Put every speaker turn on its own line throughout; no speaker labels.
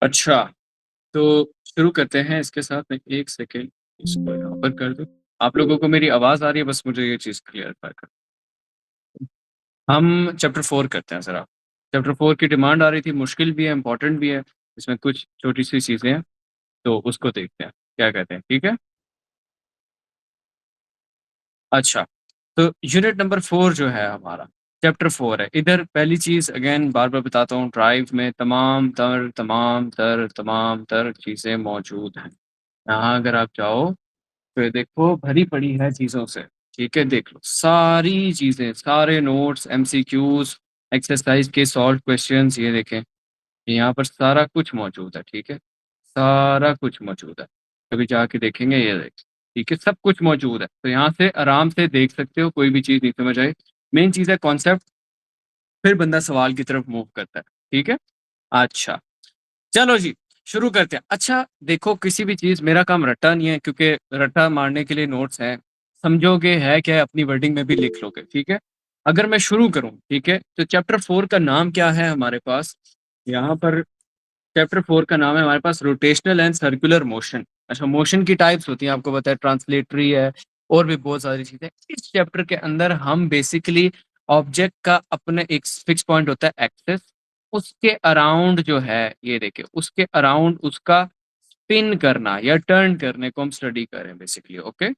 अच्छा, तो शुरू करते हैं इसके साथ में 1 सेकंड इसको यहाँ पर कर दूँ। आप लोगों को मेरी आवाज़ आ रही है? बस मुझे ये चीज़ क्लियरफाई कर हम चैप्टर 4 करते हैं ज़रा। चैप्टर 4 की डिमांड आ रही थी, मुश्किल भी है, इम्पोर्टेंट भी है। इसमें कुछ छोटी-सी चीज़ें हैं, तो उसको देखते हैं। क्या कहते हैं, ठीक है? अच्छा, तो यूनिट नंबर 4 जो है हमारा, चैप्टर 4 है। इधर पहली चीज़ अगेन बार-बार बताता हूँ, ड्राइव में तमाम तर चीज़ें मौजूद हैं। यहाँ अगर आप जाओ तो ये देखो भरी पड़ी है चीज़ों से, ठीक है? देख लो, सारी चीज़ें, सारे नोट्स, एमसीक्यूज़, एक्सरसाइज़ के सॉल्व्ड क्वेश्चंस ये देखें, यहाँ पर सारा कुछ मौजूद है, ठीक है? सारा कुछ मौजूद है। कभी जाके देखेंगे ये देख, ठीक है? सब कुछ मौजूद है। तो यहाँ से आराम से देख सकते हो, कोई भी चीज़ नहीं समझ आई। मेन चीज़ है कॉन्सेप्ट, फिर बंदा सवाल की तरफ मूव करता है, ठीक है? अच्छा। चलो जी, शुरू करते हैं। अच्छा, देखो किसी भी चीज़ मेरा काम रट्टा नहीं है क्योंकि रट्टा मारने के लिए नोट्स हैं। समझोगे है क्या अपनी वर्डिंग में भी लिख लोगे, ठीक है? अगर मैं शुरू करूँ, ठीक है? तो चैप्टर 4 का नाम क्या है हमारे पास? यहाँ पर चैप्टर 4 का नाम है हमारे पास रोटेशनल एंड सर्कुलर मोशन। अच्छा, मोशन की टाइप्स होती हैं, आपको पता है ट्रांसलेटरी है और भी बहुत सारी चीज़ें। इस चैप्टर के अंदर हम बेसिकली ऑब्जेक्ट का अपने एक फिक्स पॉइंट होता है एक्सिस, उसके अराउंड जो है ये देखिए, उसके अराउंड उसका स्पिन करना या टर्न करने को हम स्टडी कर रहे हैं बेसिकली, ओके?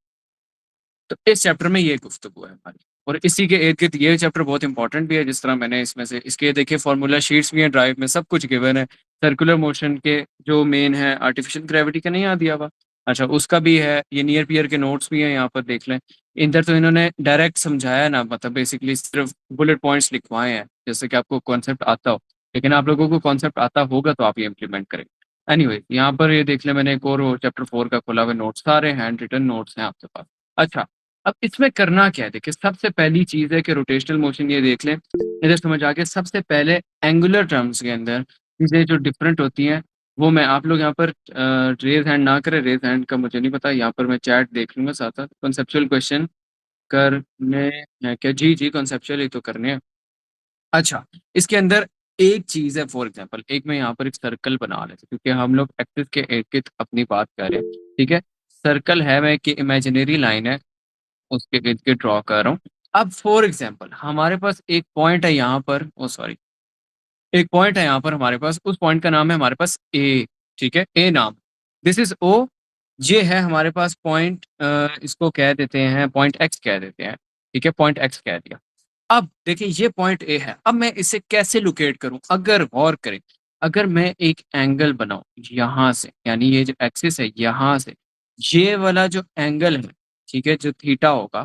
तो इस चैप्टर में ये गुफ्तगू है हमारी और इसी के इर्द-गिर्द ये चैप्टर बहुत इंपॉर्टेंट भी है, जिस तरह मैंने इसमें से इसके देखिए फार्मूला शीट्स भी हैं, ड्राइव में सब कुछ गिवन है। सर्कुलर मोशन के जो मेन है आर्टिफिशियल ग्रेविटी का नहीं याद दिया हुआ? अच्छा, उसका भी है, ये नियर पियर के नोट्स भी हैं, यहाँ पर देख लें। इधर तो इन्होंने डायरेक्ट समझाया ना, मतलब बेसिकली सिर्फ बुलेट पॉइंट्स लिखवाए हैं, जैसे कि आपको कॉन्सेप्ट आता हो। लेकिन आप लोगों को कॉन्सेप्ट आता होगा तो आप ये इम्प्लीमेंट करेंगे। एनीवे, यहाँ पर ये देख लें, मैंने एक और वो चैप्टर 4 का खोला हुआ है, नोट्स सारे हैंड रिटन नोट्स हैं आपके पास। अच्छा, अब इसमें करना क्या है? देखिए, सबसे पहली चीज़ है कि रोटेशनल मोशन ये देख लें, इधर समझ आ गया। सबसे पहले एंगुलर टर्म्स के अंदर चीज़ें जो डिफरेंट होती हैं, वो मैं आप लोग यहाँ पर रेज़ हैंड ना करें, रेज़ हैंड का मुझे नहीं पता, यहाँ पर मैं चैट देख लूँगा साथ-साथ। कॉन्सेप्चुअल क्वेश्चन करने हैं क्या? जी, जी, कॉन्सेप्चुअल ही तो करने हैं। अच्छा, इसके अंदर एक चीज़ है, फॉर एग्ज़ाम्पल एक मैं यहाँ पर एक सर्कल बना लेता हूँ क्योंकि हम लोग एक्सिस के इर्द-गिर्द अपनी बात कर रहे हैं, ठीक है? सर्कल है, मैं एक इमेजिनरी लाइन है, उसके इर्द-गिर्द ड्रॉ कर रहा हूँ। अब फॉर एग्ज़ाम्पल हमारे पास एक पॉइंट है यहाँ पर, ओह सॉरी, एक पॉइंट है यहाँ पर हमारे पास, उस पॉइंट का नाम है हमारे पास ए, ठीक है? ए नाम, दिस इज़ ओ, ये है हमारे पास पॉइंट, इसको कह देते हैं पॉइंट एक्स कह देते हैं, ठीक है? पॉइंट एक्स कह दिया। अब देखिए ये पॉइंट ए है, अब मैं इसे कैसे लोकेट करूँ? अगर गौर करें, अगर मैं एक एंगल बनाऊँ यहाँ से, यानी ये जो एक्सिस है यहाँ से, ये वाला जो एंगल है, ठीक है? जो थीटा होगा,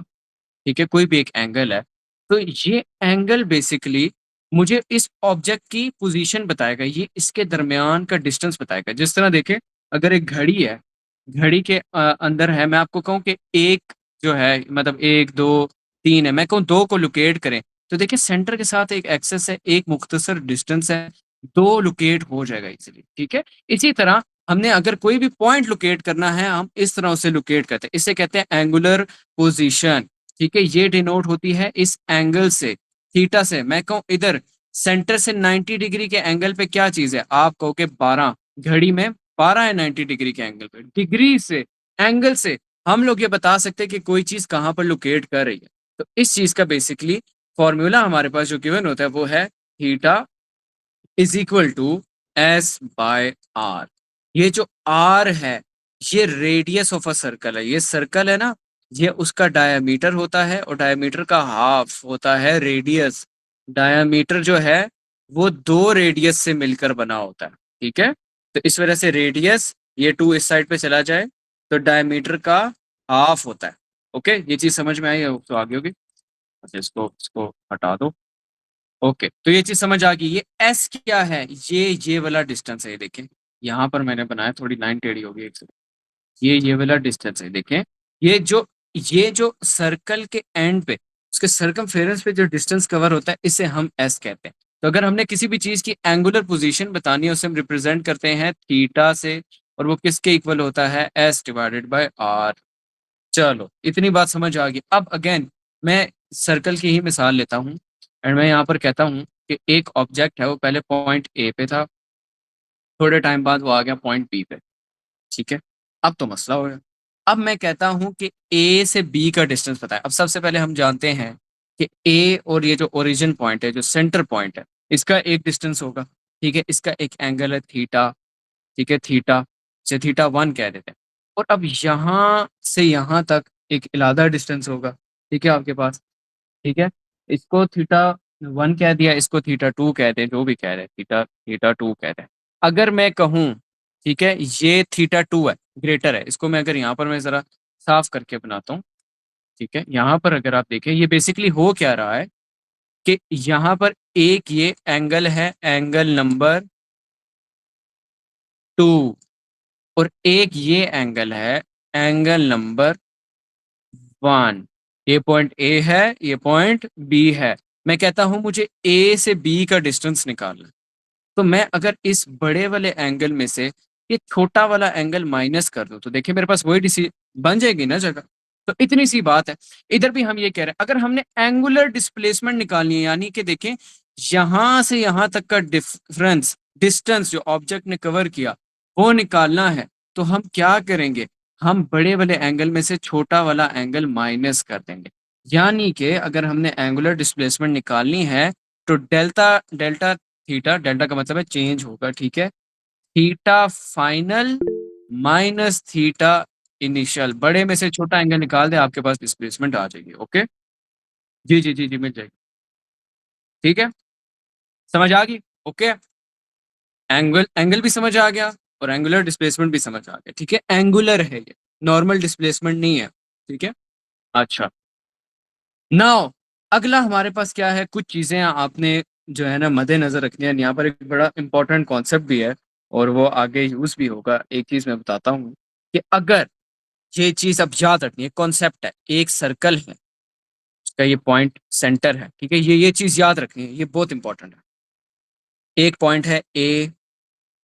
ठीक है? कोई भी एक एंगल है, तो ये एंगल बेसिकली मुझे इस ऑब्जेक्ट की पोज़ीशन बताएगा, ये इसके दरमियान का डिस्टेंस बताएगा। जिस तरह देखिए, अगर एक घड़ी है, घड़ी के अंदर है, मैं आपको कहूँ कि 1 जो है मतलब 1, 2, 3 है, मैं कहूँ 2 को लोकेट करें, तो देखिए सेंटर के साथ एक एक्सिस है, एक मुख्तसर डिस्टेंस है, 2 लोकेट हो जाएगा ईज़िली, ठीक है? इसी तरह हमने अगर कोई भी पॉइंट लोकेट करना है, हम इस तरह उसे लोकेट करते हैं, इसे कहते हैं एंगुलर पोज़ीशन। ठीक है? ये डिनोट होती है इस एंगल से, थीटा से। मैं कहूँ इधर सेंटर से 90 डिग्री के एंगल पे क्या चीज़ है? आप कहोगे 12, घड़ी में 12 है 90 डिग्री के एंगल पे। डिग्री से, एंगल से हम लोग ये बता सकते हैं कि कोई चीज़ कहाँ पर लोकेट कर रही है। तो इस चीज़ का बेसिकली फ़ॉर्मूला हमारे पास जो गिवन होता है वो है theta is equal to S by R. ये जो आर है, ये रेडियस ऑफ अ सर्कल है। ये सर्कल है ना, ये उसका डायामीटर होता है और डायामीटर का हाफ होता है रेडियस। डायामीटर जो है, वो 2 रेडियस से मिलकर बना होता है, ठीक है? तो इस वजह से रेडियस, ये 2 इस साइड पे चला जाए, तो डायामीटर का हाफ होता है। ओके? ये चीज़ समझ में आई हो तो आगे होगी। अच्छा, इसको हटा दो। ओके, तो ये चीज़ समझ आ गई। ये एस क्या है? ये वाला डिस्टेंस है, ये देखें। यहाँ पर मैंने बनाया, थोड़ी लाइन टेढ़ी हो गई, एक सेकंड। ये वाला डिस्टेंस है, देखें। ये जो सर्कल के एंड पे, उसके सर्कमफेरेंस पे जो डिस्टेंस कवर होता है, इसे हम एस कहते हैं। तो अगर हमने किसी भी चीज़ की एंगुलर पोज़ीशन बतानी है, उसे हम रिप्रेज़ेंट करते हैं थीटा से, और वो किसके इक्वल होता है? S divided by R. चलो, इतनी बात समझ आ गई। अब अगेन मैं सर्कल की ही मिसाल लेता हूँ एंड मैं यहाँ पर कहता हूँ कि एक ऑब्जेक्ट है, वो पहले पॉइंट ए पे था, थोड़े टाइम बाद वो आ गया पॉइंट बी पे, ठीक है। अब तो मसला हो गया। अब मैं कहता हूं कि ए से बी का डिस्टेंस पता है। अब सबसे पहले हम जानते हैं कि ए और ये जो ओरिजिन पॉइंट है, जो सेंटर पॉइंट है, इसका एक डिस्टेंस होगा, ठीक है। इसका एक एंगल है थीटा, ठीक है, थीटा से थीटा वन कह देते हैं। और अब यहाँ से यहाँ तक एक इलादा डिस्टेंस होगा, ठीक है, आपके पास, ठीक है। इसको थीटा वन कह दिया, इसको थीटा टू कहते हैं, जो भी कह रहे हैं, थीटा थीटा टू कहते हैं। अगर मैं कहूँ, ठीक है, ये थीटा टू है, ग्रेटर है, इसको मैं अगर यहाँ पर मैं जरा साफ करके बनाता हूँ, ठीक है। यहाँ पर अगर आप देखें, ये बेसिकली हो क्या रहा है कि यहाँ पर एक ये एंगल है, एंगल नंबर टू, और एक ये एंगल है, एंगल नंबर वन। ये पॉइंट ए है, ये पॉइंट बी है। मैं कहता हूं मुझे ए से बी का डिस्टेंस निकालना है। तो मैं अगर इस बड़े वाले एंगल में से ये छोटा वाला एंगल माइनस कर दूं, तो देखिए मेरे पास वही डिसी बन जाएगी ना जगह। तो इतनी सी बात है। इधर भी हम ये कह रहे हैं, अगर हमने एंगुलर डिस्प्लेसमेंट निकालनी है, यानी कि देखें यहां से यहां तक का डिफरेंस, डिस्टेंस जो ऑब्जेक्ट ने कवर किया, वो निकालना है, तो हम क्या करेंगे, हम बड़े वाले एंगल में से छोटा वाला एंगल माइनस कर देंगे। यानी कि अगर हमने एंगुलर डिस्प्लेसमेंट निकालनी है, तो डेल्टा डेल्टा थीटा, डेल्टा का मतलब है चेंज होगा, ठीक है, theta final minus theta initial. बड़े में से छोटा एंगल निकाल दे, आपके पास डिस्प्लेसमेंट आ जाएगी। ओके, जी जी जी जी, मिल जाएगी, ठीक है, समझ आ गई। ओके, एंगल एंगल भी समझ आ गया और एंगुलर डिस्प्लेसमेंट भी समझ आ गया, ठीक है। एंगुलर है ये, नॉर्मल डिस्प्लेसमेंट नहीं है, ठीक है। अच्छा, नाउ अगला हमारे पास क्या है, कुछ चीजें आपने जो है ना मद्देनजर रखनी है। यहाँ पर एक बड़ा इंपॉर्टेंट कॉन्सेप्ट भी है और वो आगे यूज भी होगा। एक चीज मैं बताता हूँ कि अगर ये चीज अब याद रखनी है, कॉन्सेप्ट है, एक सर्कल है, उसका ये पॉइंट सेंटर है, ठीक है, ये चीज याद रखनी है, ये बहुत इंपॉर्टेंट है। एक पॉइंट है ए,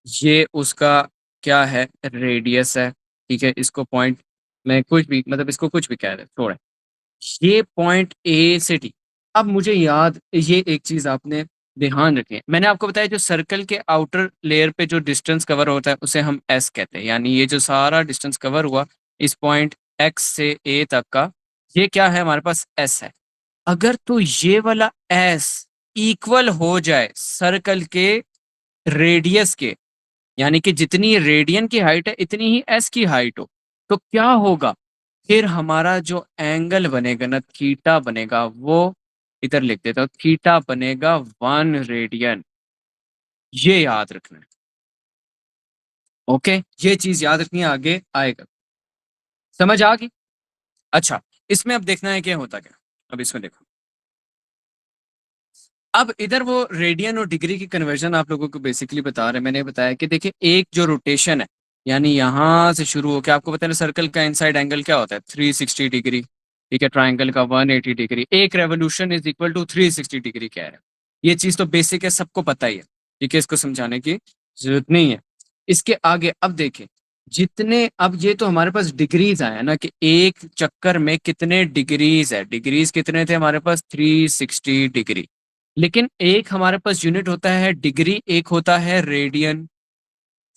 ये उसका क्या है, रेडियस है, ठीक है। इसको पॉइंट में कुछ भी, मतलब इसको कुछ भी कह दे, छोड़े, ये पॉइंट ए से डी। अब मुझे याद, ये एक चीज आपने ध्यान रखनी है, मैंने आपको बताया जो सर्कल के आउटर लेयर पे जो डिस्टेंस कवर होता है उसे हम एस कहते हैं। यानी ये जो सारा डिस्टेंस कवर हुआ इस पॉइंट एक्स से ए तक का, ये क्या है, हमारे पास एस है। अगर तो ये वाला एस इक्वल हो जाए सर्कल के रेडियस के, यानी कि जितनी रेडियन की हाइट है इतनी ही एस की हाइट हो, तो क्या होगा, फिर हमारा जो एंगल बनेगा ना, थीटा बनेगा, वो इधर लिख देता हूं, थीटा बनेगा 1 रेडियन। ये याद रखना है। ओके, ये चीज याद रखनी है, आगे आएगा। समझ आ गई। अच्छा, इसमें अब देखना है क्या होता क्या। अब इसमें देखो, अब इधर वो रेडियन और डिग्री की कन्वर्जन आप लोगों को बेसिकली बता रहे हैं। मैंने बताया कि देखिए एक जो रोटेशन है, यानी यहां से शुरू होकर, आपको पता है ना सर्कल का इनसाइड एंगल क्या होता है, 360 डिग्री, ठीक है। ट्राइंगल का 180 डिग्री। एक revolution is equal to 360 degree कह रहे हैं। ये चीज तो बेसिक है, सबको पता ही है, ठीक है, इसको समझाने की जरूरत नहीं है। इसके आगे अब देखें, जितने, अब ये तो हमारे पास डिग्रीज आया ना कि एक चक्कर में कितने डिग्रीज है, डिग्रीज कितने थे हमारे पास, 360 डिग्री। लेकिन एक हमारे पास यूनिट होता है डिग्री, एक होता है रेडियन,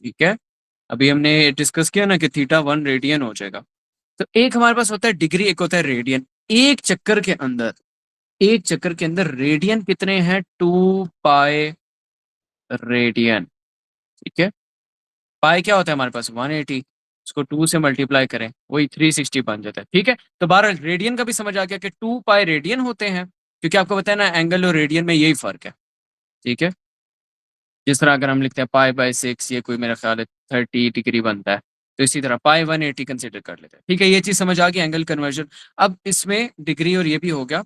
ठीक है। अभी हमने डिस्कस किया ना कि थीटा 1 रेडियन हो जाएगा। तो एक हमारे पास होता है डिग्री, एक होता है रेडियन। एक चक्कर के अंदर, एक चक्कर के अंदर रेडियन कितने हैं, 2 पाई रेडियन, ठीक है। पाई क्या होता है हमारे पास, 180, उसको 2 से मल्टीप्लाई करें वही 360 बन जाता है, ठीक है। तो 12 रेडियन का भी समझ आ गया कि 2 पाई रेडियन होते हैं, क्योंकि आपको पता है ना एंगल और रेडियन में यही फर्क है, ठीक है। जिस तरह अगर हम लिखते हैं पाई/6, ये कोई मेरा ख्याल है 30 डिग्री बनता है, तो इसी तरह पाई 180 कंसिडर कर लेते हैं, ठीक है। ये चीज समझ आ गई, एंगल कन्वर्जन। अब इसमें डिग्री और ये भी हो गया।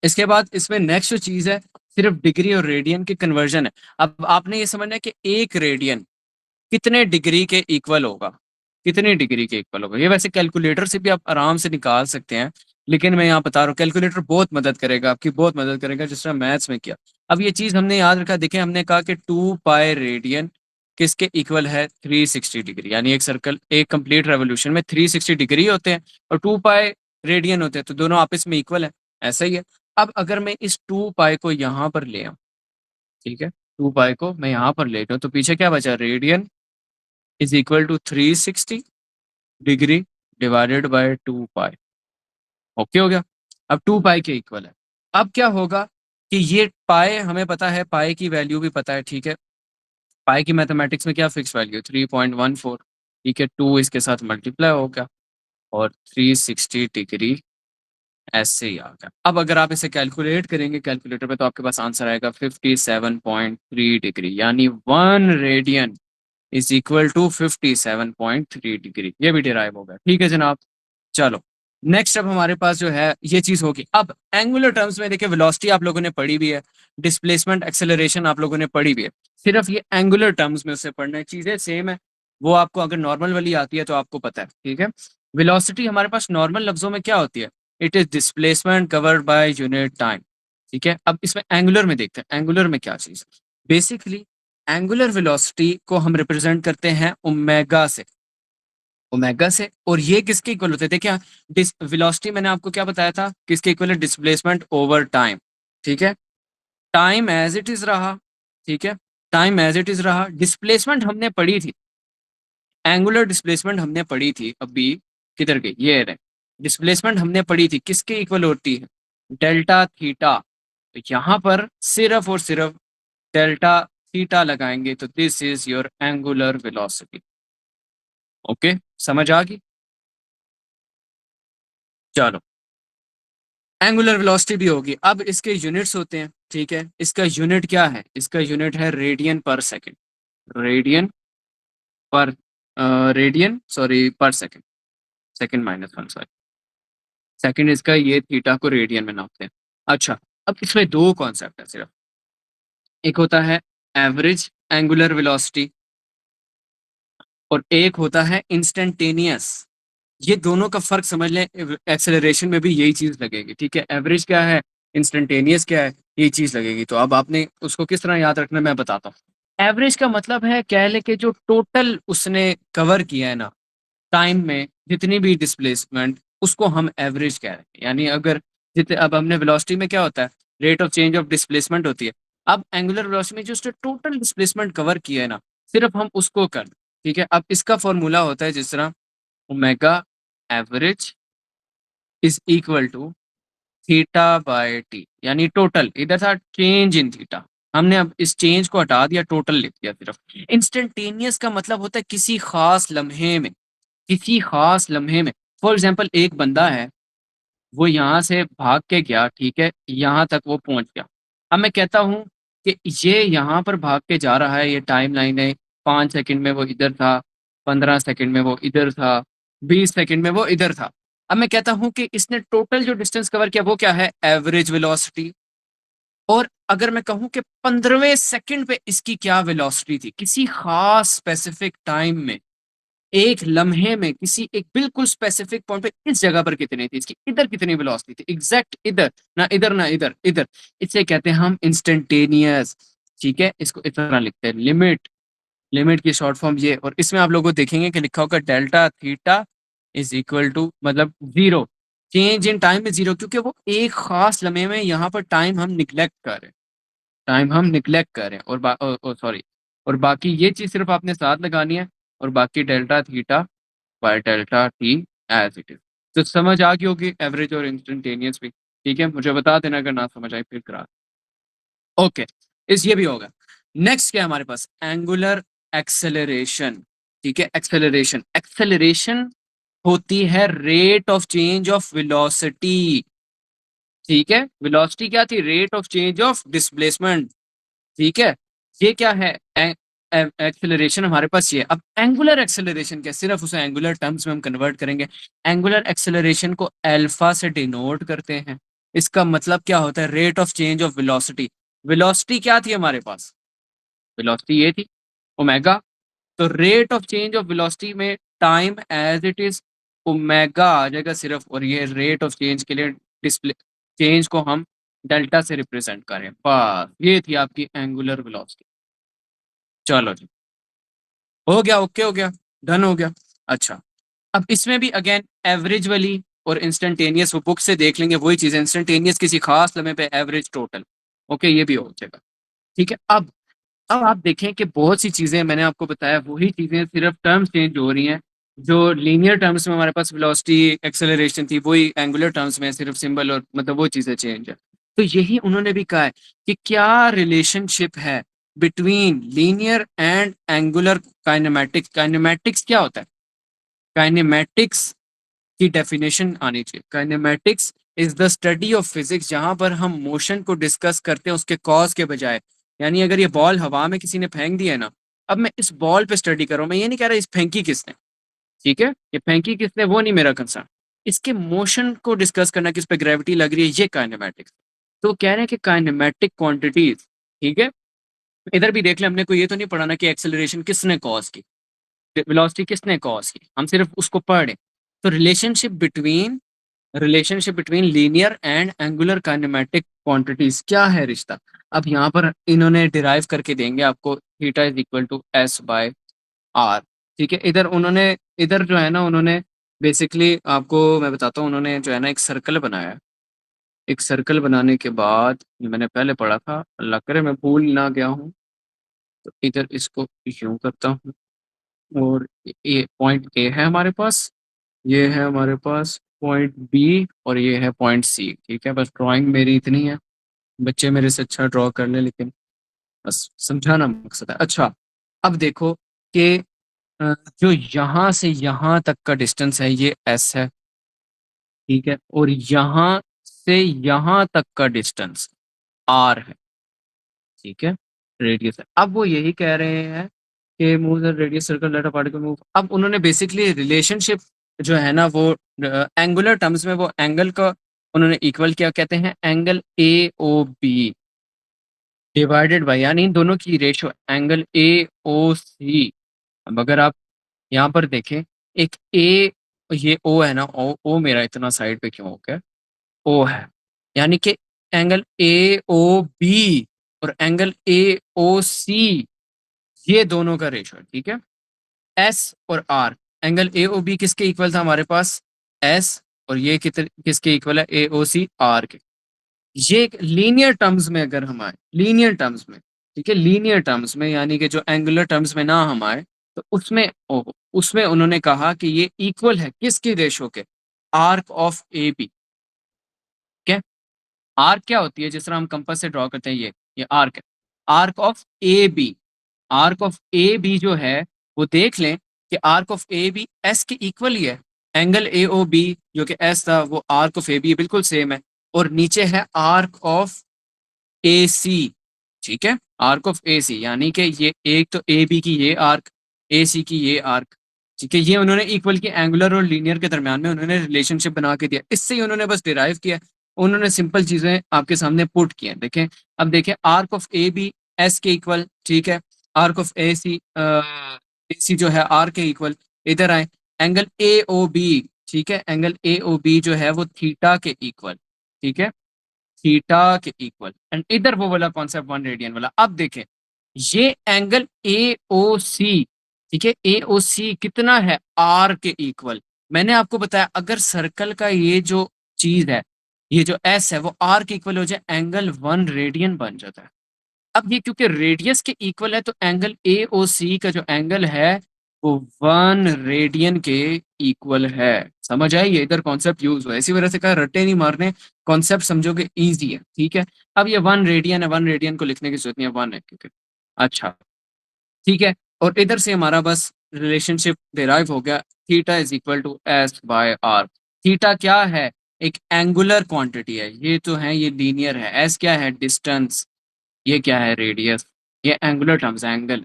इसके बाद इसमें नेक्स्ट जो चीज है, सिर्फ डिग्री और रेडियन की कन्वर्जन है। अब आपने ये समझना है कि एक रेडियन कितने डिग्री के इक्वल होगा, कितने डिग्री के इक्वल होगा। ये वैसे कैलकुलेटर से भी आप आराम से निकाल सकते हैं, लेकिन मैं यहाँ बता रहा हूँ कैलकुलेटर बहुत मदद करेगा, आपकी बहुत मदद करेगा, जिस तरह मैथ्स में किया। अब ये चीज हमने याद रखा, देखें हमने कहा कि 2 पाई रेडियन किसके इक्वल है, 360 डिग्री। यानी एक सर्कल, एक कंप्लीट रेवोल्यूशन में 360 डिग्री होते हैं और 2 पाई रेडियन होते हैं, तो दोनों आपस में इक्वल है, ऐसा ही है। अब अगर मैं इस 2 पाई को यहाँ पर ले आऊँ, ठीक है, 2 पाई को मैं यहाँ पर ले जाऊँ तो पीछे क्या बचा, radian is equal to 360 degree divided by 2 pi. Okay हो गया। अब 2 पाई के इक्वल है। अब क्या होगा कि ये पाई हमें पता है, पाई की वैल्यू भी पता है, ठीक है। पाई की मैथमेटिक्स में क्या फिक्स वैल्यू, 3.14, ठीक है। 2 इसके साथ मल्टीप्लाई हो गया और 360 डिग्री ऐसे ही आ गया। अब अगर आप इसे कैलकुलेट करेंगे कैलकुलेटर पे तो आपके पास आंसर आएगा 57.3 डिग्री, यानी 1 radian is equal to 57.3 degree. ये भी डिराइव होगा, ठीक है जनाब। चलो नेक्स्ट अब हमारे पास जो है ये चीज होगी। अब एंगुलर टर्म्स में देखिए, वेलोसिटी आप लोगों ने पढ़ी भी है, डिस्प्लेसमेंट एक्सेलरेशन आप लोगों ने पढ़ी भी है, सिर्फ ये एंगुलर टर्म्स में उससे पढ़ना है, चीजें सेम है। वो आपको अगर नॉर्मल वाली आती है तो आपको पता है, ठीक है। वेलोसिटी हमारे पास नॉर्मल लफ्जों में क्या होती है, it is displacement covered by unit time, ठीक है। अब इसमें एंगुलर में देखते हैं, एंगुलर में क्या चीज, बेसिकली एंगुलर वेलोसिटी को हम रिप्रेजेंट करते हैं ओमेगा से, ओमेगा से। और ये किसके इक्वल होते हैं, देखिए वेलोसिटी मैंने आपको क्या बताया था, किसके इक्वल है, डिस्प्लेसमेंट ओवर टाइम, ठीक है। टाइम एज इट इज रहा, ठीक है, टाइम एज इट इज रहा। डिस्प्लेसमेंट हमने पढ़ी थी, एंगुलर डिस्प्लेसमेंट हमने पढ़ी थी, अभी किधर गई, ये रहे। डिस्प्लेसमेंट हमने पढ़ी थी, किसके इक्वल होती है, डेल्टा थीटा। तो यहाँ पर सिर्फ और सिर्फ डेल्टा थीटा लगाएंगे तो this is your angular velocity. Okay, समझ आ गई। चलो एंगुलर वेलोसिटी भी होगी। अब इसके यूनिट्स होते हैं, ठीक है। इसका यूनिट क्या है, इसका यूनिट है रेडियन पर सेकंड, रेडियन पर रेडियन सॉरी पर second, second minus 1 sorry, second इसका, ये थीटा को रेडियन में नापते हैं। अच्छा, अब इसमें दो कॉन्सेप्ट है सिर्फ, एक होता है एवरेज एंगुलर वेलोसिटी और एक होता है इंस्टेंटेनियस। ये दोनों का फर्क समझ लें, एक्सेलरेशन में भी यही चीज लगेगी, ठीक है। एवरेज क्या है, इंस्टेंटेनियस क्या है, ये चीज लगेगी। तो अब आपने उसको किस तरह याद रखना मैं बताता हूँ। एवरेज का मतलब है कह ले कि जो टोटल उसने कवर किया है ना टाइम में, जितनी भी डिस्प्लेसमेंट, उसको हम एवरेज कह रहे हैं। यानी अगर जितने, अब हमने वेलोसिटी में क्या होता है, rate of change of displacement होती है। अब एंगुलर वेलोसिटी में जो उसने टोटल डिस्प्लेसमेंट कवर किया है ना, सिर्फ हम उसको कर, ठीक है। अब इसका फॉर्मूला होता है जिस तरह omega average is equal to theta by T, यानी टोटल, इधर था चेंज इन थीटा, हमने अब इस चेंज को हटा दिया, टोटल लिख दिया सिर्फ। इंस्टेंटेनियस का मतलब होता है किसी खास लम्हे में, किसी खास लम्हे में। फॉर एग्जाम्पल एक बंदा है, वो यहाँ से भाग के गया, ठीक है, यहाँ तक वो पहुंच गया। अब मैं कहता हूँ कि ये यहाँ पर भाग के जा रहा है, ये टाइम लाइन है, 5 सेकंड में वो इधर था, 15 सेकंड में वो इधर था, 20 सेकंड में वो इधर था। अब मैं कहता हूँ कि इसने टोटल जो डिस्टेंस कवर किया वो क्या है, एवरेज वेलोसिटी। और अगर मैं कहूँ कि 15वें सेकंड पे इसकी क्या वेलोसिटी थी, किसी खास स्पेसिफिक टाइम में, एक लम्हे में, किसी एक बिल्कुल स्पेसिफिक पॉइंट पे इस जगह पर कितनी थी, इसकी इधर कितनी वेलोसिटी थी, एग्जैक्ट इधर, ना इधर ना इधर, इधर, इसे कहते हैं हम इंस्टेंटेनियस, ठीक है। इसको इस तरह लिखते हैं, लिमिट, लिमिट की शॉर्ट फॉर्म ये। और इसमें आप लोगों को देखेंगे कि लिखा होगा delta theta is equal to, मतलब जीरो, चेंज इन टाइम में जीरो, क्योंकि वो एक खास लम्हे में, यहाँ पर टाइम हम निग्लेक्ट कर रहे हैं, टाइम हम निग्लेक्ट कर रहे हैं। और सॉरी, और बाकी ये चीज सिर्फ आपने साथ लगानी है, और बाकी delta theta by delta T as it is. तो समझ आ गई होगी एवरेज और इंस्टेंटेनियस भी, ठीक है। मुझे बता देना अगर ना समझ आई फिर करा। ओके, इस ये भी होगा। नेक्स्ट क्या है हमारे पास, एंगुलर एक्सेलरेशन, ठीक है। एक्सेलरेशन, एक्सेलरेशन होती है rate of change of velocity, ठीक है। वेलोसिटी क्या थी, rate of change of displacement, ठीक है। ये क्या है, एक्सेलरेशन हमारे पास ये है। अब एंगुलर एक्सेलरेशन क्या, सिर्फ उसे एंगुलर टर्म्स में हम कन्वर्ट करेंगे। एंगुलर एक्सेलरेशन को अल्फा से डिनोट करते हैं। इसका मतलब क्या होता है, rate of change of velocity. Velocity क्या थी हमारे पास, वेलोसिटी ये थी ओमेगा। तो rate of change of velocity में time as it is omega आ जाएगा सिर्फ, और ये रेट ऑफ चेंज के लिए डिस्प्ले चेंज को हम डेल्टा से रिप्रेजेंट करें, बस ये थी आपकी एंगुलर वेलोसिटी। चलो जी, हो गया, ओके हो गया, डन हो गया। अच्छा, अब इसमें भी अगेन एवरेज वाली और इंस्टेंटेनियस, वो बुक से देख लेंगे वही चीज है। इंस्टेंटेनियस किसी खास लम्हे पे, एवरेज टोटल, ओके, ये भी हो जाएगा, ठीक है। अब अब आप देखें कि बहुत सी चीजें मैंने आपको बताया, वही चीजें सिर्फ टर्म्स चेंज हो रही हैं। जो लीनियर टर्म्स में हमारे पास वेलोसिटी एक्सेलरेशन थी, वही एंगुलर टर्म्स में सिर्फ सिंबल और मतलब वो चीजें चेंज है। तो यही उन्होंने भी कहा है कि क्या रिलेशनशिप है between linear and angular kinematics. Kinematics क्या होता है? काइनेमेटिक्स की डेफिनेशन आनी चाहिए। Kinematics is the study of physics, जहां पर हम मोशन को डिस्कस करते हैं उसके कॉज के बजाय। यानी अगर ये बॉल हवा में किसी ने फेंक दिया है ना, अब मैं इस बॉल पे स्टडी कर रहा हूं, मैं ये नहीं कह रहा इस फेंकी किसने, ठीक है, ये फेंकी किसने वो नहीं मेरा कंसर्न। इसके मोशन को डिस्कस करना, किस पे ग्रेविटी लग रही है, ये काइनेमेटिक्स। तो कह रहे हैं कि काइनेमेटिक क्वांटिटीज, ठीक है, इधर भी देख ले, हमने कोई ये तो नहीं पढ़ा ना कि एक्सेलरेशन किसने कॉज की, वेलोसिटी किसने कॉज की, हम सिर्फ उसको पढ़ रहे। तो relationship between linear and angular kinematic quantities क्या है रिश्ता। अब यहाँ पर इन्होंने डिराइव करके देंगे आपको, theta is equal to S by R. ठीक है, इधर उन्होंने, इधर जो है ना, उन्होंने बेसिकली आपको मैं बताता हूँ, उन्होंने जो है ना एक सर्कल बनाया। एक सर्कल बनाने के बाद, मैंने पहले पढ़ा था, अल्लाह करे मैं भूल ना गया हूँ, तो इधर इसको यूं करता हूँ, और ये पॉइंट ए है हमारे पास, ये है हमारे पास पॉइंट बी, और ये है पॉइंट सी। ठीक है, बस ड्राइंग मेरी इतनी है, बच्चे मेरे से अच्छा ड्रॉ कर ले, लेकिन बस समझाना मकसद है। अच्छा, अब देखो कि जो यहाँ से यहाँ तक का डिस्टेंस है ये एस है, ठीक है, और यहाँ से यहाँ तक का डिस्टेंस आर है, ठीक है, रेडियस है। अब वो यही कह रहे हैं कि move the radius circle let a particle move. अब उन्होंने बेसिकली रिलेशनशिप जो है ना वो एंगुलर टर्म्स में वो एंगल का उन्होंने इक्वल किया, कहते हैं angle A O B divided by, यानी इन दोनों की रेशियो एंगल ए ओ सी। अब अगर आप यहाँ पर देखें, एक ए, ये ओ है ना, ओ मेरा इतना साइड पे क्यों हो गया, ओ है, यानी कि एंगल ए ओ बी और एंगल ए ओ सी, ये दोनों का रेशियो है, ठीक है। एस और R, angle A O B किसके इक्वल था हमारे पास, एस, और ये किसके इक्वल है, ए ओ सी आर के। ये एक लीनियर टर्म्स में अगर हम आए, लीनियर टर्म्स में, ठीक है, लीनियर टर्म्स में, यानी कि जो एंगुलर टर्म्स में ना हम आए, तो उसमें उसमें उन्होंने कहा कि ये इक्वल है किसकी रेशो के, आर्क ऑफ ए बी। ठीक है, आर्क क्या होती है, जिस तरह हम कंपास से ड्रॉ करते हैं, ये आर्क है, arc of A B. Arc of A B जो है, वो देख लें कि arc of A B S के इक्वल ही है। एंगल ए ओ बी जो कि एस था, वो आर्क ऑफ ए बी बिल्कुल सेम है। और नीचे है आर्क ऑफ ए सी, ठीक है, आर्क ऑफ ए सी, यानी कि ये एक तो ए बी की ये आर्क, ए सी की ये आर्क, ठीक है, ये उन्होंने इक्वल की एंगुलर और लीनियर के दरमियान में उन्होंने रिलेशनशिप बना के दिया, इससे ही उन्होंने बस डिराइव किया। उन्होंने सिंपल चीजें आपके सामने पुट की हैं, देखें। अब देखें, arc of A B S के इक्वल, ठीक है, आर्क ऑफ ए सी जो है आर के इक्वल। इधर आए, एंगल ए ओ बी, ठीक है, एंगल ए ओ बी जो है वो थीटा के इक्वल, ठीक है, थीटा के इक्वल। एंड इधर वो वाला कॉन्सेप्ट 1 रेडियन वाला। अब देखें, ये एंगल ए ओ सी, ठीक है, ए ओ सी कितना है, आर के इक्वल। मैंने आपको बताया अगर सर्कल का ये जो चीज है, ये जो एस है, वो आर के इक्वल हो जाए, एंगल 1 रेडियन बन जाता है। अब ये क्योंकि रेडियस के इक्वल है, तो एंगल ए ओ सी का जो एंगल है वो 1 रेडियन के इक्वल है। समझ आई, ये इधर कॉन्सेप्ट यूज हुआ है, इसी वजह से कहा रट्टे नहीं मारने, कॉन्सेप्ट समझोगे इजी है, ठीक है। अब ये 1 रेडियन है, 1 रेडियन को लिखने की जरूरत नहीं है, 1 है क्योंकि, अच्छा, ठीक है। और इधर से हमारा बस रिलेशनशिप डिराइव हो गया, theta is equal to S by R. Theta क्या है, एक एंगुलर क्वांटिटी है, ये तो है, ये लीनियर है। एस क्या है, डिस्टेंस, ये क्या है, रेडियस, ये एंगुलर टर्म्स एंगल,